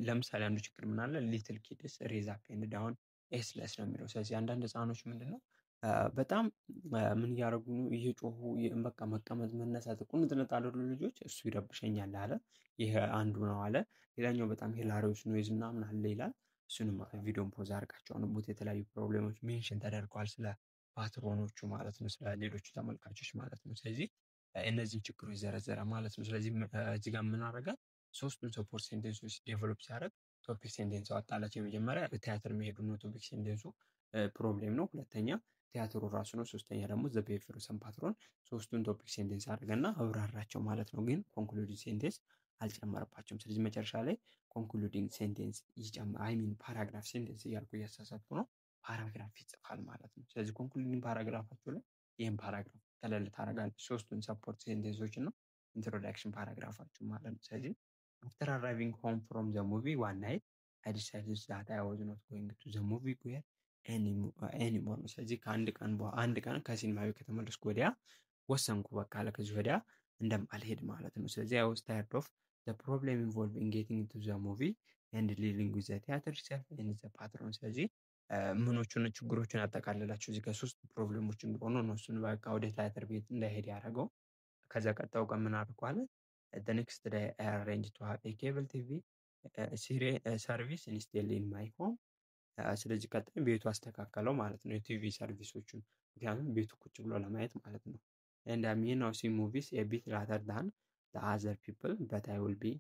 ለምሳሌ አንዱ ችግር ምን አለ? ሊትል ኪድስ ሬዝ አፕ ኤንድ ዳውን ኤስለስ ነው የሚለው። ስለዚህ አንዳንድ ህፃኖች ምንድነው በጣም ምን እያደረጉ ነው? እየጮሁ በቃ መቀመጥ መነሳት ቁንጥንጥ አሉ ልጆች። እሱ ይረብሸኛል አለ። ይሄ አንዱ ነው አለ። ሌላኛው በጣም ሂላሪዮስ ኖይዝ ምናምን አለ ይላል። እሱንም ቪዲዮን ፖዝ አድርጋችሁ አንቡት። የተለያዩ ፕሮብሌሞች ሜንሽን ተደርገዋል ስለ ፓትሮኖቹ ማለት ነው፣ ስለ ሌሎቹ ተመልካቾች ማለት ነው። ስለዚህ እነዚህ ችግሮች ዘረዘረ ማለት ነው። ስለዚህ እዚህ ጋር ምን አደረገ? ሶስቱን ሰፖርት ሴንቴንሶች ዴቨሎፕ ሲያደርግ ቶፒክ ሴንቴንስ አወጣላቸው። የመጀመሪያ ቲያትር መሄዱ ነው ቶፒክ ሴንቴንሱ ፕሮብሌም ነው። ሁለተኛ ቲያትሩ ራሱ ነው። ሶስተኛ ደግሞ ዘ ቢሄቪየር ኦፍ ሰም ፓትሮን። ሶስቱን ቶፒክ ሴንቴንስ አድርገና አብራራቸው ማለት ነው። ግን ኮንክሉዲንግ ሴንቴንስ አልጨመረባቸውም። ስለዚህ መጨረሻ ላይ ኮንክሉዲንግ ሴንቴንስ ፓራግራፍ ሴንቴንስ እያልኩ እያሳሳትኩ ነው። ፓራግራፍ ይጽፋል ማለት ነው። ስለዚህ ኮንክሉዲንግ ፓራግራፋችሁ ላይ ይህን ፓራግራፍ ከለል ታደርጋለች። ሶስቱን ሰፖርት ሴንቴንሶች ነው ኢንትሮዳክሽን ፓራግራፋችሁ ማለት ነው። ስለዚህ አፍተር አራይቪንግ ሆም ፍሮም ዘ ሙቪ ዋን ናይት አይ ዲሳይድድ ዛት አይ ዋዝ ኖት ጎይንግ ቱ ዘ ሙቪ ዌር ኤኒሞር ነው። ስለዚህ አንድ ቀን ከሲኒማ ቤት ከተመለስኩ ወዲያ ወሰንኩ በቃ ከዚህ ወዲያ እንደማልሄድ ማለት ነው። ስለዚህ አይ ዋዝ ታየርድ ኦፍ ዘ ፕሮብሌም ኢንቮልቪንግ ጌቲንግ ቱ ዘ ሙቪ ኤንድ ዲሊንግ ዊዝ ዘ ቲያትር ሰልፍ ኤንድ ዘ ፓትሮን። ስለዚህ ምኖቹን ችግሮችን አጠቃልላችሁ እዚህ ከሶስት ፕሮብሌሞች እንደሆኑ ነው እሱን በቃ ወደ ቲያትር ቤት እንዳይሄድ ያደረገው። ከዛ ቀጣው ቀን ምን አድርጓል? the next day I arranged to have a cable TV service installed in my home። ስለዚህ ቀጣይ ቤቱ አስተካከለው ማለት ነው የቲቪ ሰርቪሶቹን፣ ምክንያቱም ቤቱ ቁጭ ብሎ ለማየት ማለት ነው። and I may now see movies a bit rather than the other people but I will be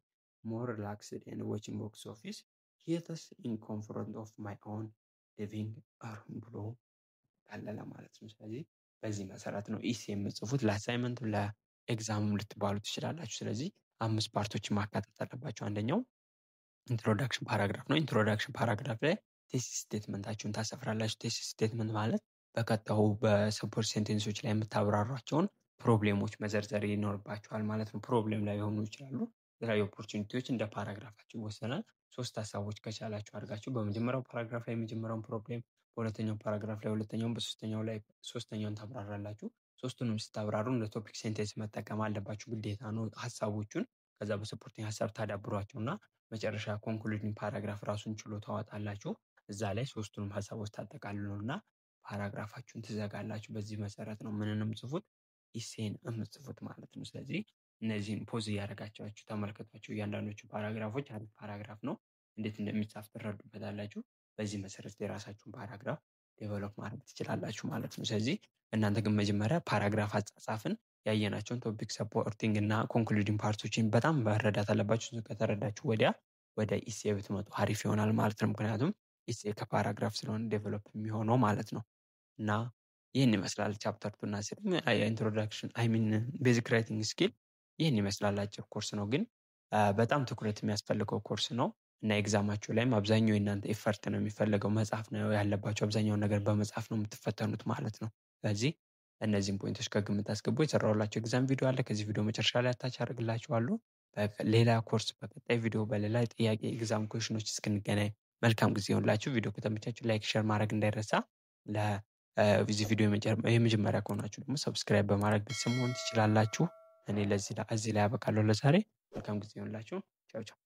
more relaxed and watching box office theaters in comfort of my own living room ብሎ ቀለለ ማለት ነው። ስለዚህ በዚህ መሰረት ነው ኢሲ የምጽፉት። ለአሳይመንት ለኤግዛም ልትባሉ ትችላላችሁ። ስለዚህ 5 ፓርቶችን ማካተት አለባቸው። አንደኛው ኢንትሮዳክሽን ፓራግራፍ ነው። ኢንትሮዳክሽን ፓራግራፍ ላይ ቴሲስ ስቴትመንታችሁን ታሰፍራላችሁ። ቴሲስ ስቴትመንት ማለት በቀጣዩ በሰፖርት ሴንቴንሶች ላይ የምታብራሯቸውን ፕሮብሌሞች መዘርዘር ይኖርባችኋል ማለት ነው። ፕሮብሌም ላይ ሊሆኑ ይችላሉ። የተለያዩ ኦፖርቹኒቲዎች እንደ ፓራግራፋችሁ ይወሰናል። 3 ሀሳቦች ከቻላችሁ አድርጋችሁ በመጀመሪያው ፓራግራፍ ላይ የመጀመሪያውን ፕሮብሌም፣ በሁለተኛው ፓራግራፍ ላይ ሁለተኛውን፣ በሶስተኛው ላይ ሶስተኛውን ታብራራላችሁ። ሶስቱንም ስታብራሩ እንደ ቶፒክ ሴንቴንስ መጠቀም አለባችሁ ግዴታ ነው ሀሳቦቹን። ከዛ በሰፖርቲንግ ሀሳብ ታዳብሯቸውና መጨረሻ ኮንክሉዲንግ ፓራግራፍ ራሱን ችሎ ታወጣላችሁ። እዛ ላይ ሶስቱንም ሀሳቦች ታጠቃልሉና ፓራግራፋችሁን ትዘጋላችሁ። በዚህ መሰረት ነው ምንንም ጽፉት ኢሴን የምትጽፉት ማለት ነው። ስለዚህ እነዚህን ፖዝ እያደረጋችሁ ተመልከቷቸው። እያንዳንዶቹ ፓራግራፎች አሪፍ ፓራግራፍ ነው፣ እንዴት እንደሚጻፍ ትረዱበታላችሁ። በዚህ መሰረት የራሳችሁን ፓራግራፍ ዴቨሎፕ ማድረግ ትችላላችሁ ማለት ነው። ስለዚህ እናንተ ግን መጀመሪያ ፓራግራፍ አጻጻፍን ያየናቸውን ቶፒክ ሰፖርቲንግ እና ኮንክሉዲንግ ፓርቶችን በጣም መረዳት አለባችሁ። ከተረዳችሁ ወዲያ ወደ ኢሴ ብትመጡ አሪፍ ይሆናል ማለት ነው። ምክንያቱም ኢሴ ከፓራግራፍ ስለሆነ ዴቨሎፕ የሚሆነው ማለት ነው። እና ይህን ይመስላል ቻፕተር 2 እና 3 ኢንትሮዳክሽን ቤዚክ ራይቲንግ ስኪል ይህን ይመስላል። አጭር ኮርስ ነው ግን በጣም ትኩረት የሚያስፈልገው ኮርስ ነው እና ኤግዛማችሁ ላይም አብዛኛው የእናንተ ኤፈርት ነው የሚፈልገው። መጽሐፍ ነው ያለባቸው፣ አብዛኛውን ነገር በመጽሐፍ ነው የምትፈተኑት ማለት ነው። ስለዚህ እነዚህን ፖይንቶች ከግምት አስገቡ። የሰራሁላችሁ ኤግዛም ቪዲዮ አለ። ከዚህ ቪዲዮ መጨረሻ ላይ አታች አደርግላችኋለሁ። ሌላ ኮርስ በቀጣይ ቪዲዮ በሌላ ጥያቄ ኤግዛም ኩዌሽኖች እስክንገናኝ መልካም ጊዜ ይሁንላችሁ። ቪዲዮ ከተመቻችሁ ላይክ፣ ሼር ማድረግ እንዳይረሳ። ለዚህ ቪዲዮ የመጀመሪያ ከሆናችሁ ደግሞ ሰብስክራይብ በማድረግ ቤተሰብ መሆን ትችላላችሁ። እኔ እዚህ ላይ አበቃለሁ ለዛሬ። መልካም ጊዜ ይሁንላችሁ። ቻው ቻው።